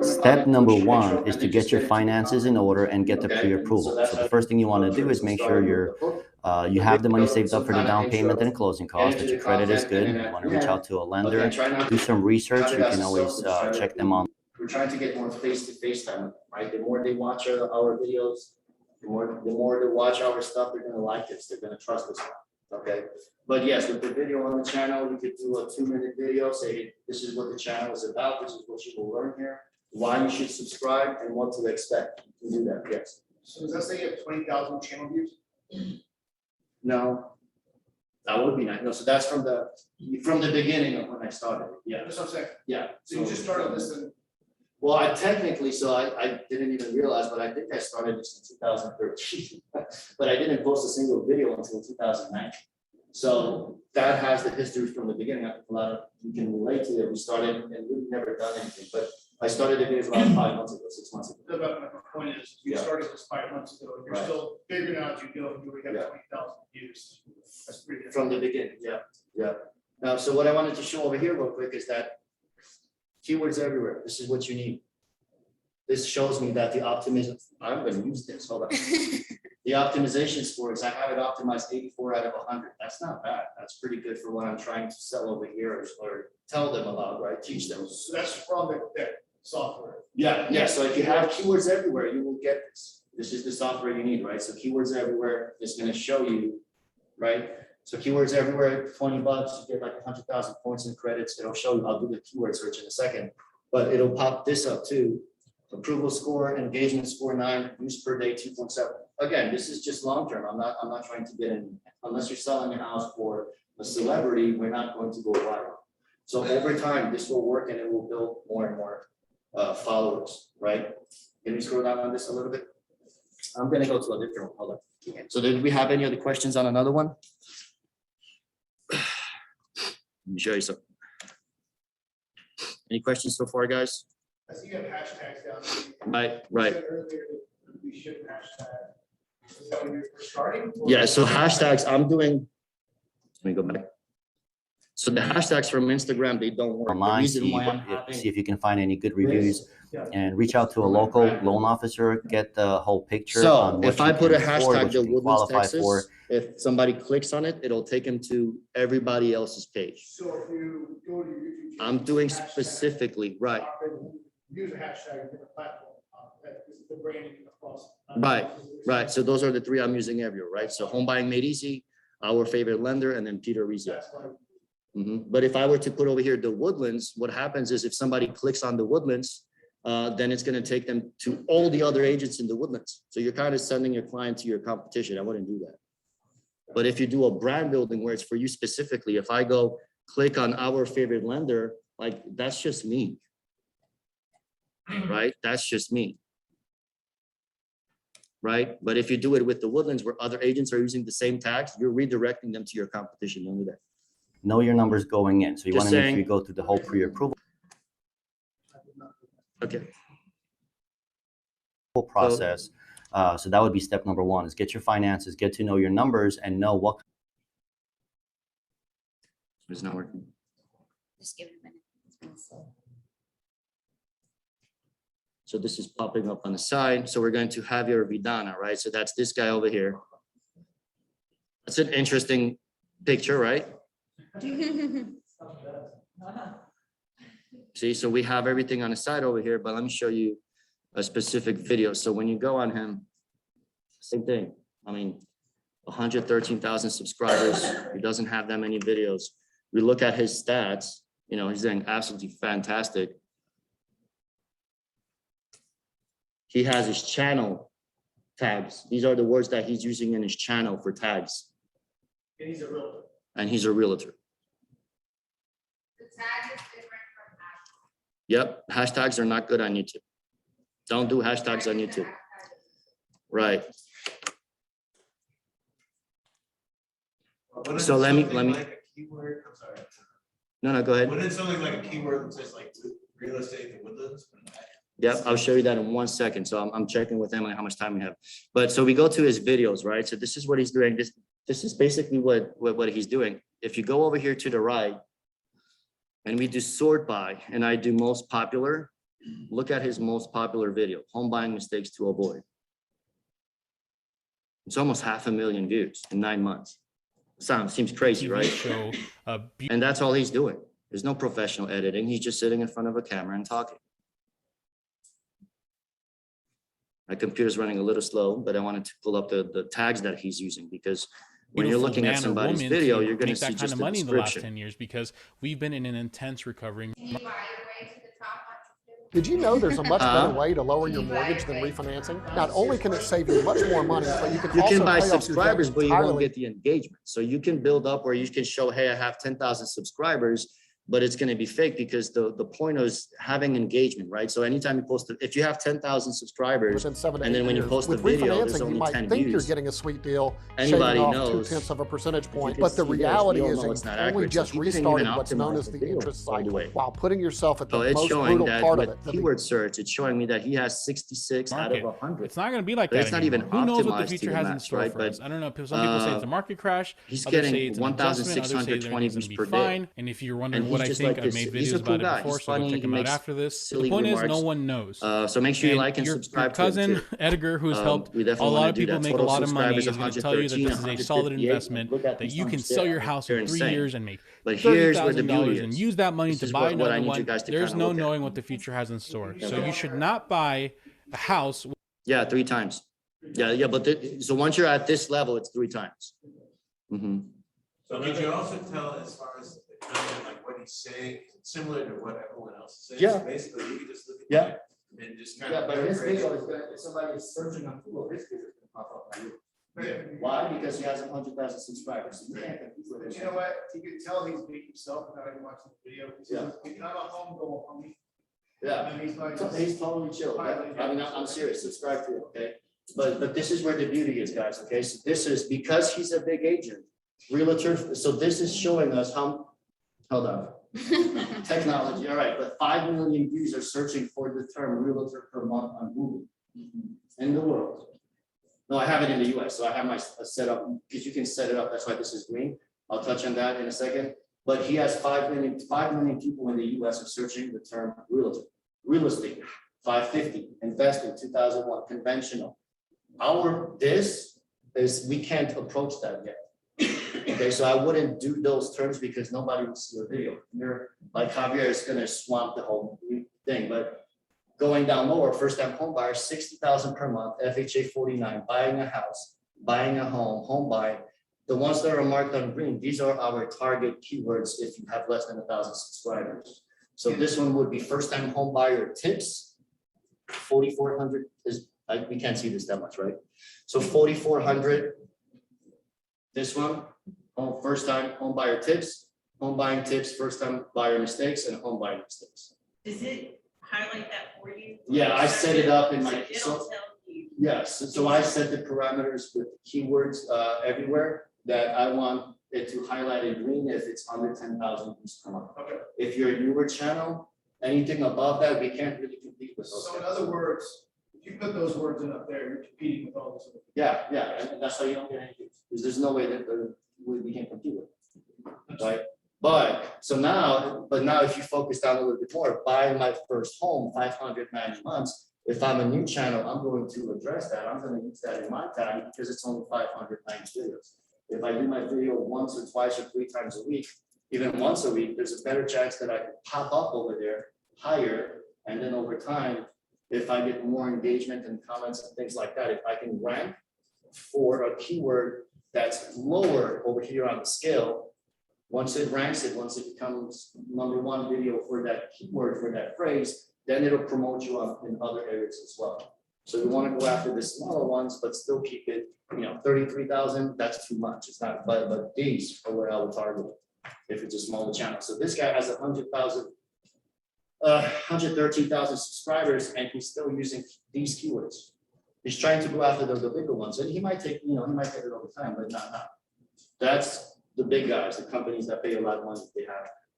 Step number 1 is to get your finances in order and get the pre-approval. So the first thing you want to do is make sure you have the money saved up for the down payment and closing costs, that your credit is good. You want to reach out to a lender, do some research. You can always check them on. We're trying to get more face-to-face time, right? The more they watch our videos, the more they watch our stuff, they're gonna like this, they're gonna trust us. Okay, but yes, with the video on the channel, we could do a 2-minute video, say, this is what the channel is about, this is what you will learn here, why you should subscribe and what to expect. You can do that, yes. So does that say you have 20,000 channel views? No. That would be nice. No, so that's from the beginning of when I started. Yeah, That's what I'm saying. yeah. So you just started this in, Well, I technically, I didn't even realize, but I think I started this in 2013. But I didn't post a single video until 2019. So that has the history from the beginning. I think a lot of you can relate to it. We started and we've never done anything, but I started the videos about 5 months ago, 6 months ago. my point is, you Yeah. started this 5 months ago, you're Right. still figuring out as you go, you already Yeah. have 20,000 views. That's pretty good. From the beginning, yeah, yeah. Now, so what I wanted to show over here real quick is that keywords everywhere. This is what you need. This shows me that the optimism, I'm gonna use this, hold on. The optimization scores, I have it optimized 84 out of 100. That's not bad. That's pretty good for what I'm trying to sell over here or tell them about, right? Teach them. So that's from the software. Yeah, yeah. So if you have keywords everywhere, you will get this. This is the software you need, right? So keywords everywhere is gonna show you, right? So keywords everywhere, $20, you get like 100,000 points in credits. It'll show you, I'll do the keyword search in a second, but it'll pop this up too. Approval score, engagement score 9, use per day 2.7. Again, this is just long term. I'm not trying to get in, unless you're selling a house for a celebrity, we're not going to go viral. So over time, this will work and it will build more and more followers, right? Can we scroll down on this a little bit? I'm gonna go to a different one. Hold on. So did we have any other questions on another one? Let me show you something. Any questions so far, guys? I see you have hashtags down there. Right, You right. said earlier that we shouldn't hashtag. Is that when you're starting? or- Yeah, so hashtags, I'm doing, let me go back. So the hashtags from Instagram, they don't work. The Online, reason see, why I'm having see if you can find any good reviews Yeah. and reach out to a local loan officer, get the whole picture. So on what if I you put a can afford, hashtag, what you the can Woodlands, qualify for. Texas, if somebody clicks on it, it'll take them to everybody else's page. So if you go to your YouTube. channel, I'm doing hashtag, specifically, right, Use a hashtag, in different platform, that is the branding across. right. So those are the 3 I'm using everywhere, right? So Home Buying Made Easy, Our Favorite Lender, and then Peter Oreziak. That's why. But if I were to put over here the Woodlands, what happens is if somebody clicks on the Woodlands, then it's gonna take them to all the other agents in the Woodlands. So you're kind of sending your client to your competition. I wouldn't do that. But if you do a brand building where it's for you specifically, if I go click on Our Favorite Lender, like that's just me. Right? That's just me. Right? But if you do it with the Woodlands where other agents are using the same tags, you're redirecting them to your competition. Don't do that. Know your numbers going in. So you Just want to make sure saying. you go through the whole pre-approval Okay. process. So that would be step number 1 is get your finances, get to know your numbers and know what. It's not working. Just give it a minute. So this is popping up on the side. So we're going to Javier Vidana, right? So that's this guy over here. That's an interesting picture, right? See, so we have everything on the side over here, but let me show you a specific video. So when you go on him, same thing. I mean, 113,000 subscribers. He doesn't have that many videos. We look at his stats, you know, he's doing absolutely fantastic. He has his channel tags. These are the words that he's using in his channel for tags. And he's a realtor. And he's a realtor. The tag is different from hashtag. Yep, hashtags are not good on YouTube. Don't do hashtags on YouTube. Right. So let me- Like a keyword, I'm sorry. No, go ahead. Wouldn't something like a keyword that says like real estate in Woodlands? Yep, I'll show you that in 1 second. So I'm checking with Emily how much time we have. But so we go to his videos, right? So this is what he's doing. This is basically what he's doing. If you go over here to the right and we do sort by, and I do most popular, look at his most popular video, home buying mistakes to avoid. It's almost 500,000 views in 9 months. Seems crazy, right? Show, And that's all he's doing. There's no professional editing. He's just sitting in front of a camera and talking. My computer's running a little slow, but I wanted to pull up the tags that he's using because when you're beautiful looking at man or somebody's woman video, to you're gonna make see that kind just of the money in the last description. 10 years because we've been in an intense recovery. Can you buy your way to the top on YouTube? Did you know there's a much better way to lower your Can you buy mortgage your than way? refinancing? Not only can it save you much more money, but you can You also can buy pay off your debt subscribers, but you won't entirely. get the engagement. So you can build up where you can show, hey, I have 10,000 subscribers, but it's gonna be fake because the point is having engagement, right? So anytime you post, if you have 10,000 subscribers, Within 7 to and 8 then when you years. post a With video, there's refinancing, you only might 10 think you're views. getting a sweet deal, Anybody shaving off knows. 0.2 of a percentage point, can but the see this, we reality all is know it's you've not only accurate. So just he didn't even restarted what's known optimize as the the video, interest by the cycle, way. while putting yourself at the So it's most showing brutal that part of with it. The keyword search, it's showing me that he has 66 out of Market. 100. It's not going to be like But that it's not anymore. even Who knows what optimized the to future the has in max, store right? for But, us? I don't know. Some people say it's a market crash. He's Others say getting it's an adjustment. Others say 1,620 everything's views going to per be day. fine. And if you're wondering And what I he's just think, like I've this. made He's a videos cool about guy. it before, He's so go funny. check He them out makes after this. The silly point is, no remarks. one knows. So make sure you And like and your subscribe to cousin him too. Edgar, who's helped We a definitely lot wanna of do people that. make a Total lot of money, is subscribers, going to tell you that this is a solid 113, investment, look at that these you can numbers sell there. your house They're in 3 insane. years and make But here's where the $30,000 beauty and is. use that money This to is buy what I another need you one. guys to There's kinda no look at. knowing what the future has in store. So you should not buy a house. Yeah, 3 times. Yeah, but so once you're at this level, it's 3 times. Mhm. So could you also tell as far as the content, like what he's saying, similar to what everyone else is saying? Yeah. So basically, you could just look at Yeah. that and just kind Yeah, of. but his video is gonna, if somebody is searching on Google, his video is gonna pop up on you. Why? Because he has 100,000 subscribers. So you can't compete with But him. you know what, you can tell he's being himself without even watching the video. He says, Yeah. "If I'm at home, go up on me." Yeah. And he's like, He's totally chill. I mean, I'm serious. Subscribe to him, okay? But this is where the beauty is, guys, okay? So this is because he's a big agent, realtor. So this is showing us how, hold on, technology, all right, but 5 million views are searching for the term realtor per month on Google in the world. No, I have it in the US, so I have my setup, because you can set it up. That's why this is green. I'll touch on that in a second. But he has 5 million people in the US are searching the term realtor, real estate, 550, investing, 2001, conventional. This is, we can't approach that yet. Okay, so I wouldn't do those terms because nobody will see the video. You're like Javier is gonna swamp the whole thing, but going down lower, first time home buyer, 60,000 per month, FHA 49, buying a house, buying a home buy. The ones that are marked on green, these are our target keywords if you have less than 1,000 subscribers. So this one would be first time home buyer tips. 4,400 is, we can't see this that much, right? So 4,400. This one, first time home buyer tips, home buying tips, first time buyer mistakes, and home buying mistakes. Does it highlight that for you? Yeah, I set it up in my, It'll so, tell you. yes, so I set the parameters with keywords everywhere that I want it to highlight in green if it's under 10,000 views per month. Okay. If you're a newer channel, anything above that, we can't really compete with those. So in guys. other words, if you put those words in up there, you're competing with all this. other- Yeah, and that's why you don't get anything, because there's no way that we can compete with, right? But now if you focus down a little bit more, buying my first home, 590 months. If I'm a new channel, I'm going to address that. I'm going to use that in my time because it's only 590 videos. If I do my video once or twice or 3 times a week, even once a week, there's a better chance that I can pop up over there higher. And then over time, if I get more engagement and comments and things like that, if I can rank for a keyword that's lower over here on the scale, once it ranks it, once it becomes #1 video for that keyword, for that phrase, then it'll promote you in other areas as well. So we want to go after the smaller ones, but still keep it, 33,000, that's too much. It's not, but these are where I would target if it's a smaller channel. So this guy has 113,000 subscribers, and he's still using these keywords. He's trying to go after the bigger ones, and he might take, he might take it over time, but not now. That's the big guys, the companies that pay a lot of money,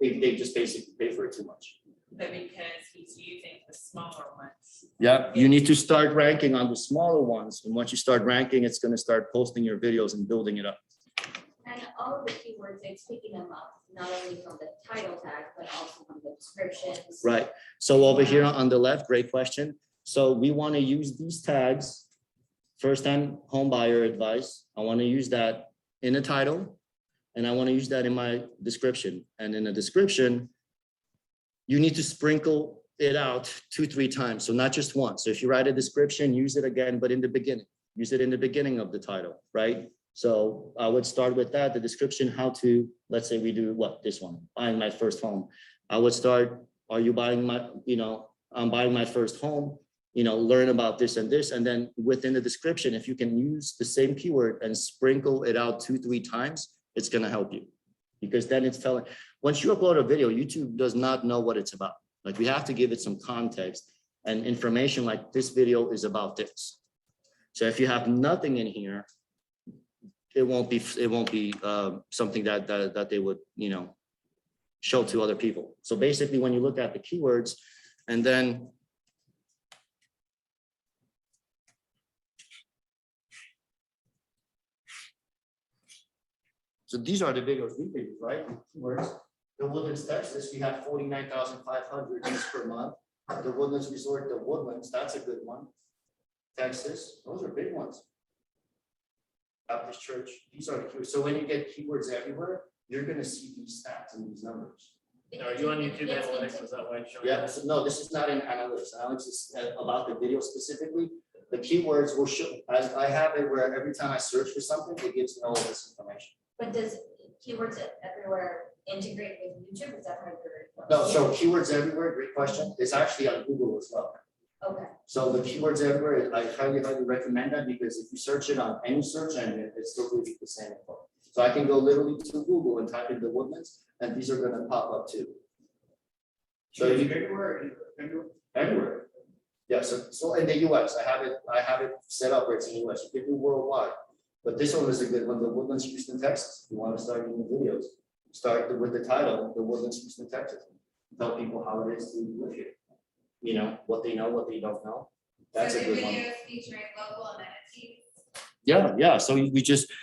they just basically pay for it too much. But because he's using the smaller ones. Yeah, you need to start ranking on the smaller ones, and once you start ranking, it's gonna start posting your videos and building it up. And all of the keywords, it's picking them up, not only from the title tag, but also from the descriptions. Right, so over here on the left, great question. So we want to use these tags, first time home buyer advice. I want to use that in the title, and I want to use that in my description. And in the description, you need to sprinkle it out 2-3 times, so not just once. So if you write a description, use it again, but in the beginning. Use it in the beginning of the title, right? So I would start with that, the description, how to, let's say we do what, this one, buying my first home. I would start, are you buying my, I'm buying my first home, learn about this and this. And then within the description, if you can use the same keyword and sprinkle it out 2-3 times, it's gonna help you. Because then it's telling, once you upload a video, YouTube does not know what it's about. Like we have to give it some context and information, like this video is about this. So if you have nothing in here, it won't be something that they would, show to other people. So basically when you look at the keywords and then so these are the videos we do, right? Keywords. The Woodlands, Texas, we have 49,500 views per month. The Woodlands Resort, the Woodlands, that's a good one. Texas, those are big ones. Baptist Church, these are the keywords. So when you get keywords everywhere, you're gonna see these stats and these numbers. Are you on YouTube Analytics? Is that why it's showing? Yeah, so no, this is not in analytics. Analytics is about the video specifically. The keywords will show, I have it where every time I search for something, it gives me all this information. But does keywords everywhere integrate with YouTube? Is that how you're? No, so keywords everywhere, great question. It's actually on Google as well. Okay. So the keywords everywhere, I highly recommend that because if you search it on any search engine, it's still going to be the same info. So I can go literally to Google and type in the Woodlands, and these are going to pop up too. So you everywhere. Yeah. So in the US, I have it set up where it's in the US. You can do worldwide, but this one is a good one. The Woodlands, Houston, Texas. You want to start doing videos? Start with the title, the Woodlands, Houston, Texas. Tell people how it is to live here. What they know, what they don't know. That's a good one. Videos featuring local amenities. Yeah. So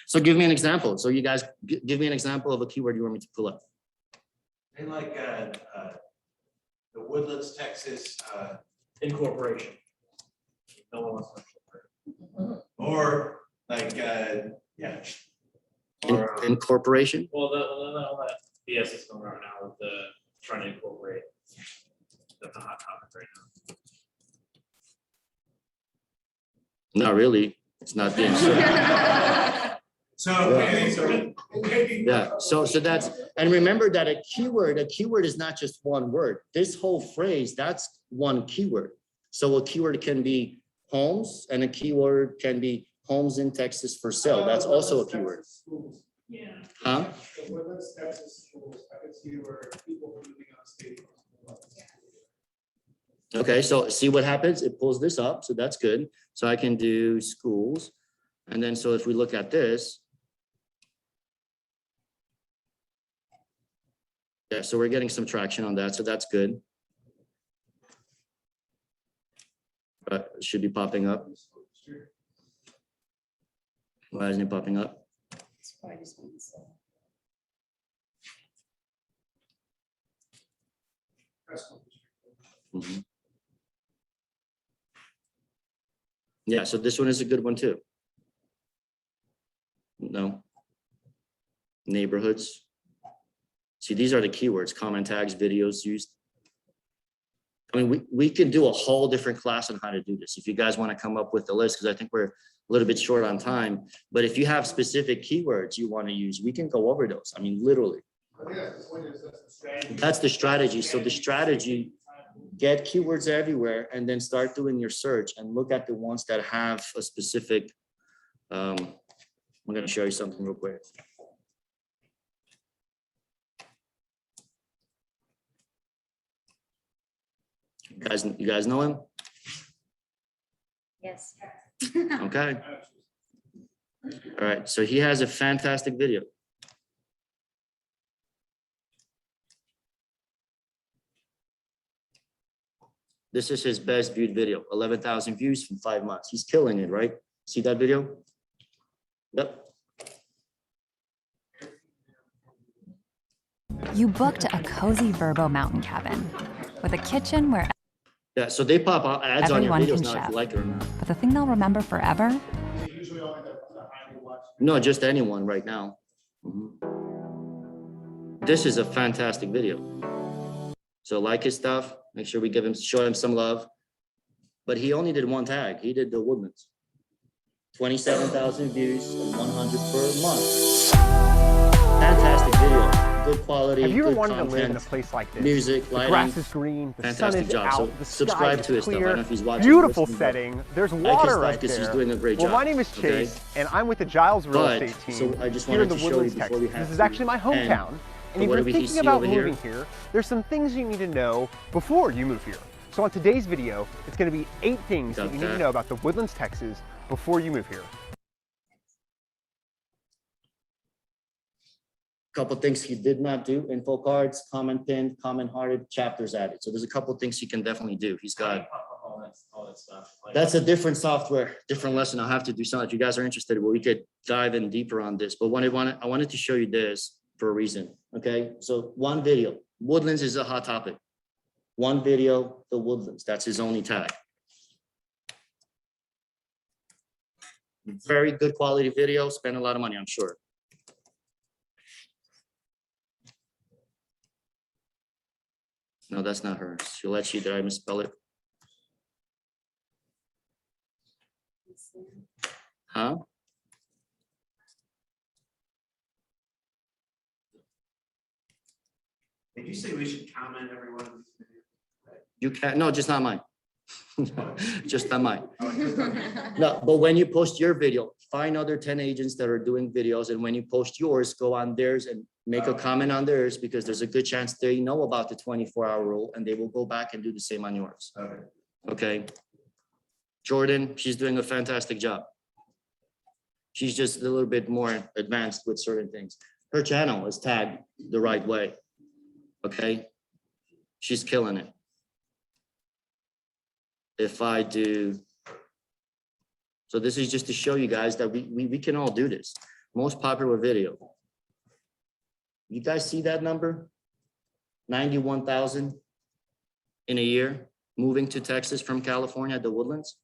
so give me an example. So you guys give me an example of a keyword you want me to pull up. And like, the Woodlands, Texas, Incorporation. No one wants to. or like, yeah. Or, Incorporation. Well, that BS is going on now with the trying to incorporate. That's a hot topic right now. Not really. It's not being said. Yeah. So that's, and remember that a keyword is not just one word. This whole phrase, that's one keyword. So a keyword can be homes and a keyword can be homes in Texas for sale. That's also a keyword. Yeah. Huh? Woodlands, Texas schools, I can see where people moving on state. Okay, so see what happens? It pulls this up, so that's good. So I can do schools. And then, so if we look at this. Yeah, so we're getting some traction on that, so that's good. But it should be popping up. Why isn't it popping up? Mhm. Yeah, so this one is a good one too. No. Neighborhoods. See, these are the keywords, comment tags, videos used. I mean, we can do a whole different class on how to do this. If you guys want to come up with the list, because I think we're a little bit short on time, but if you have specific keywords you want to use, we can go over those. I mean, literally. That's the strategy. So the strategy, get keywords everywhere and then start doing your search and look at the ones that have a specific, I'm going to show you something real quick. You guys know him? Yes. Okay. All right. So he has a fantastic video. This is his best viewed video, 11,000 views from 5 months. He's killing it, right? See that video? Yep. You booked a cozy Verbo mountain cabin with a kitchen where Yeah, so they pop out ads on your everyone videos can now if chef. you like it or not. But the thing they'll remember forever, No, just anyone right now. Mhm. This is a fantastic video. So like his stuff, make sure we show him some love. But he only did one tag. He did the Woodlands. 27,000 views and 100 per month. Fantastic video, good quality, Have you ever good wanted to live in a content, place like this? music, The lighting. grass is green, the sun Fantastic is job. out, So the sky subscribe is to his stuff. I don't clear, know if he's watching. beautiful listening, but setting, there's I like water his stuff right 'cause there. he's doing a great Well, job, my name is okay? Chase, and I'm with the Giles Real But, Estate Team so I just here in wanted the to show you Woodlands, before Texas. we have This is to actually my end. hometown. And if what you're do we thinking see about over here? moving here, there's some things you need to know before you move here. So on today's video, it's going to be 8 things that you need to know about the Woodlands, Texas before you move here. Couple things he did not do: info cards, comment pinned, comment hearted, chapters added. So there's a couple things he can definitely do. He's got. All that stuff. Like- That's a different software, different lesson. I'll have to do something. If you guys are interested, well, we could dive in deeper on this. But I wanted to show you this for a reason. Okay, so one video. Woodlands is a hot topic. One video, the Woodlands. That's his only tag. Very good quality video. Spend a lot of money, I'm sure. No, that's not her. She'll let you. Did I misspell it? Huh? Did you say we should comment everyone? You can't, no, just not mine. Just not mine. No, but when you post your video, find other 10 agents that are doing videos, and when you post yours, go on theirs and make a comment on theirs, because there's a good chance they know about the 24-hour rule and they will go back and do the same on yours. Okay. Okay. Jordan, she's doing a fantastic job. She's just a little bit more advanced with certain things. Her channel is tagged the right way. Okay. She's killing it. If I do, so this is just to show you guys that we can all do this. Most popular video. You guys see that number? 91,000 in a year, moving to Texas from California, the Woodlands.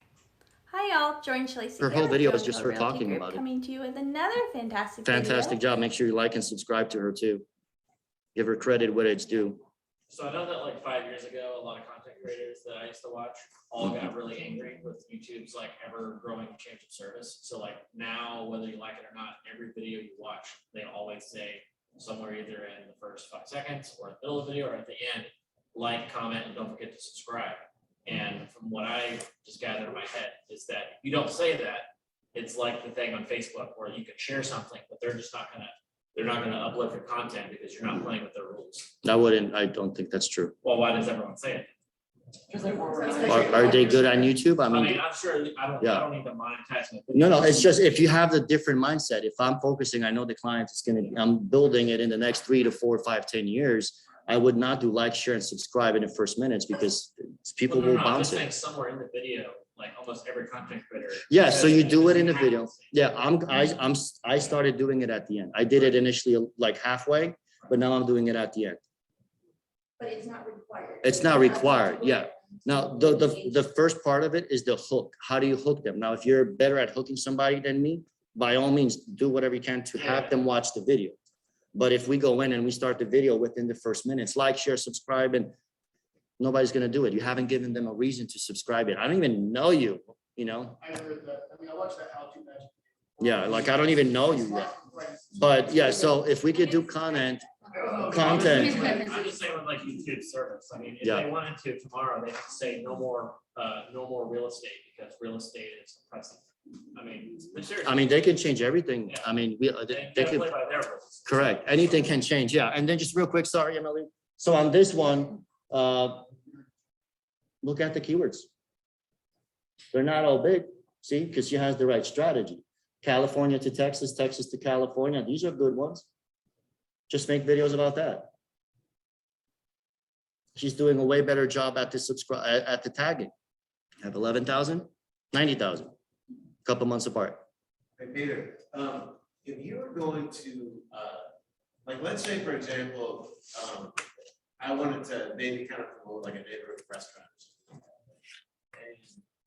Hi y'all, Jordan Shalacy. Her whole video is just her talking about it. Coming to you with another fantastic Job. Make sure you like and subscribe to her too. Give her credit where it's due. So I know that like 5 years ago, a lot of content creators that I used to watch all got really angry with YouTube's like ever growing change of service. So like now, whether you like it or not, every video you watch, they always say somewhere either in the first 5 seconds or in the middle of the video or at the end, like, comment, and don't forget to subscribe. And from what I just gathered in my head is that if you don't say that, it's like the thing on Facebook where you can share something, but they're not gonna upload your content because you're not playing with their rules. I don't think that's true. Well, why does everyone say it? Are they good on YouTube? I mean, I'm sure, I don't need to monetize it. No, it's just if you have the different mindset, if I'm focusing, I know the client is I'm building it in the next 3 to 4, 5, 10 years. I would not do like, share, and subscribe in the first minutes because people will bounce I'm it. saying somewhere in the video, like almost every content creator. Yeah, so you do it in the video. Yeah, I started doing it at the end. I did it initially like halfway, but now I'm doing it at the end. But it's not required. It's not required, yeah. Now, the first part of it is the hook. How do you hook them? Now, if you're better at hooking somebody than me, by all means, do whatever you can to have them watch the video. But if we go in and we start the video within the first minutes, like, share, subscribe, and nobody's gonna do it. You haven't given them a reason to subscribe it. I don't even know you, you know? I heard that. I mean, I watched that how to magic. Yeah, like I don't even know you yet. But yeah, so if we could do content. I'm just saying with like YouTube service. I mean, if they wanted to tomorrow, they could say no more real estate because real estate is oppressive. I mean, seriously. They can change everything. I mean, they could. Play by their rules. Correct. Anything can change. Yeah. And then just real quick, sorry, Emily. So on this one, look at the keywords. They're not all big, see, because she has the right strategy. California to Texas, Texas to California. These are good ones. Just make videos about that. She's doing a way better job at the tagging. Have 11,000, 90,000, a couple months apart. Hey, Peter, if you were going to, like, let's say, for example, I wanted to maybe kind of promote like a neighborhood restaurant. And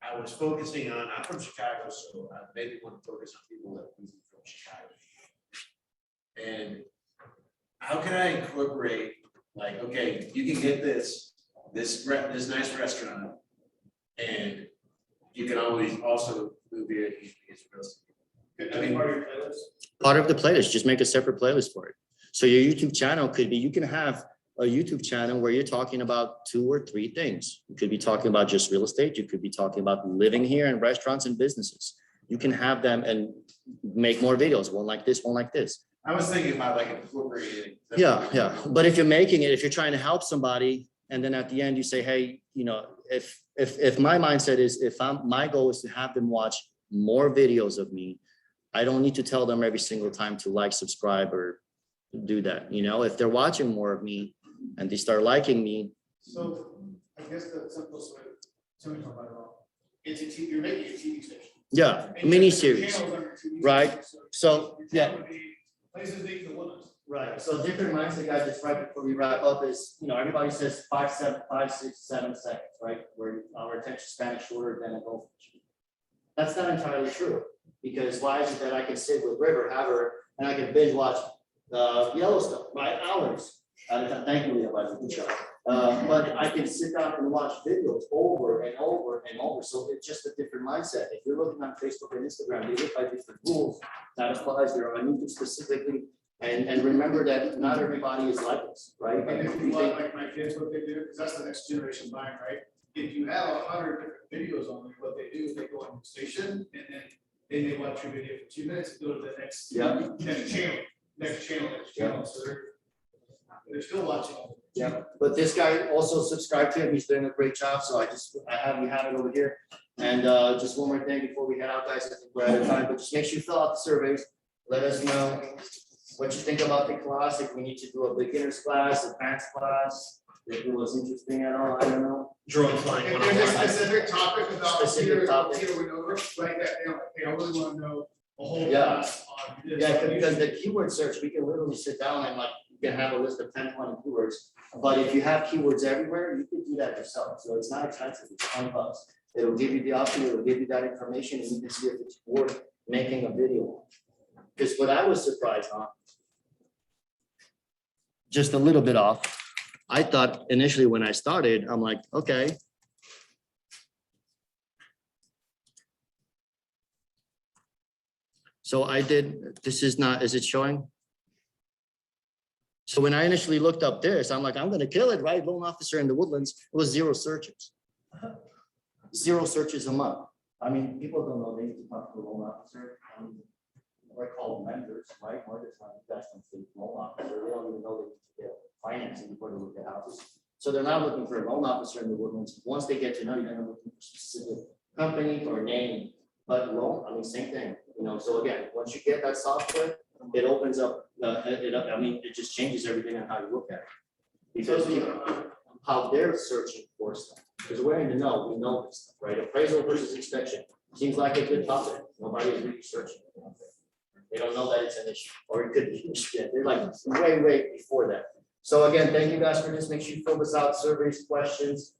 I was focusing on, I'm from Chicago, so I maybe want to focus on people that move from Chicago. And how can I incorporate, like, okay, you can get this nice restaurant, and you can always also move your real estate. I mean, Part of the playlist, just make a separate playlist for it. So your YouTube channel could be, you can have a YouTube channel where you're talking about 2 or 3 things. You could be talking about just real estate. You could be talking about living here and restaurants and businesses. You can have them and make more videos, one like this, one like this. I was thinking about like incorporating. Yeah. But if you're making it, if you're trying to help somebody, and then at the end you say, hey, you know, if my mindset is, my goal is to have them watch more videos of me, I don't need to tell them every single time to like, subscribe, or do that. You know, if they're watching more of me and they start liking me. So I guess the simplest way, tell me about it all. It's a TV, you're making a TV station. Yeah, And mini your series, channel's on your TV right? station, So, your yeah. channel would be Places they can woodlands. Right, so different mindset, guys, just right before we wrap up is, you know, everybody says 5, 6, 7 seconds, right? Where our attention span is shorter than a goldfish. That's not entirely true, because why is it that I can sit with River, have her, and I can binge watch Yellowstone, right, hours? Thank you, Leah, by the way, good job. But I can sit down and watch videos over and over and over, so it's just a different mindset. If you're looking on Facebook and Instagram, they look by different rules. That applies there on YouTube specifically. And remember that not everybody is like this, right? And if you want, like my kids, what they do, because that's the next generation buying, right? If you have 100 different videos on there, what they do is they go on the station and then they watch your video for 2 minutes, and go to the next, next channel, so they're still watching. Yeah, but this guy also subscribed to him. He's doing a great job. So we have it over here. And just one more thing before we head out, guys. I think we're out of time, but just make sure you fill out the surveys. Let us know what you think about the class. If we need to do a beginner's class, advanced class, if it was interesting at all, I don't know. Drone flying. If there's a specific topic about Specific topic. we know, write that down. Hey, I really want to know a whole Yeah. class on this. Yeah, because the keyword search, we can literally sit down and like, you can have a list of 10, 20 keywords. But if you have keywords everywhere, you can do that yourself. So it's not expensive, it's $20. It'll give you the option, it'll give you that information, and you can see if it's worth making a video on. Because what I was surprised on, just a little bit off, I thought initially when I started, I'm like, okay. So I did, this is not, is it showing? So when I initially looked up this, I'm like, I'm gonna kill it, right? Loan officer in the Woodlands, it was 0 searches. 0 searches a month. I mean, people don't know they need to talk to a loan officer. Or call them lenders, right? Mortgage investment loan officer, they don't even know they need to get financing before they look at houses. So they're not looking for a loan officer in the Woodlands. Once they get to know you, they're looking for a specific company or name. But loan, I mean, same thing, you know. So again, once you get that software, it opens up, it just changes everything on how you look at it. Because how they're searching for stuff. Because we're in the know, we know this stuff, right? Appraisal versus inspection seems like a good topic. Nobody is really searching. They don't know that it's an issue, or it could be an issue. They're like way before that. So again, thank you guys for this. Make sure you fill this out, surveys, questions.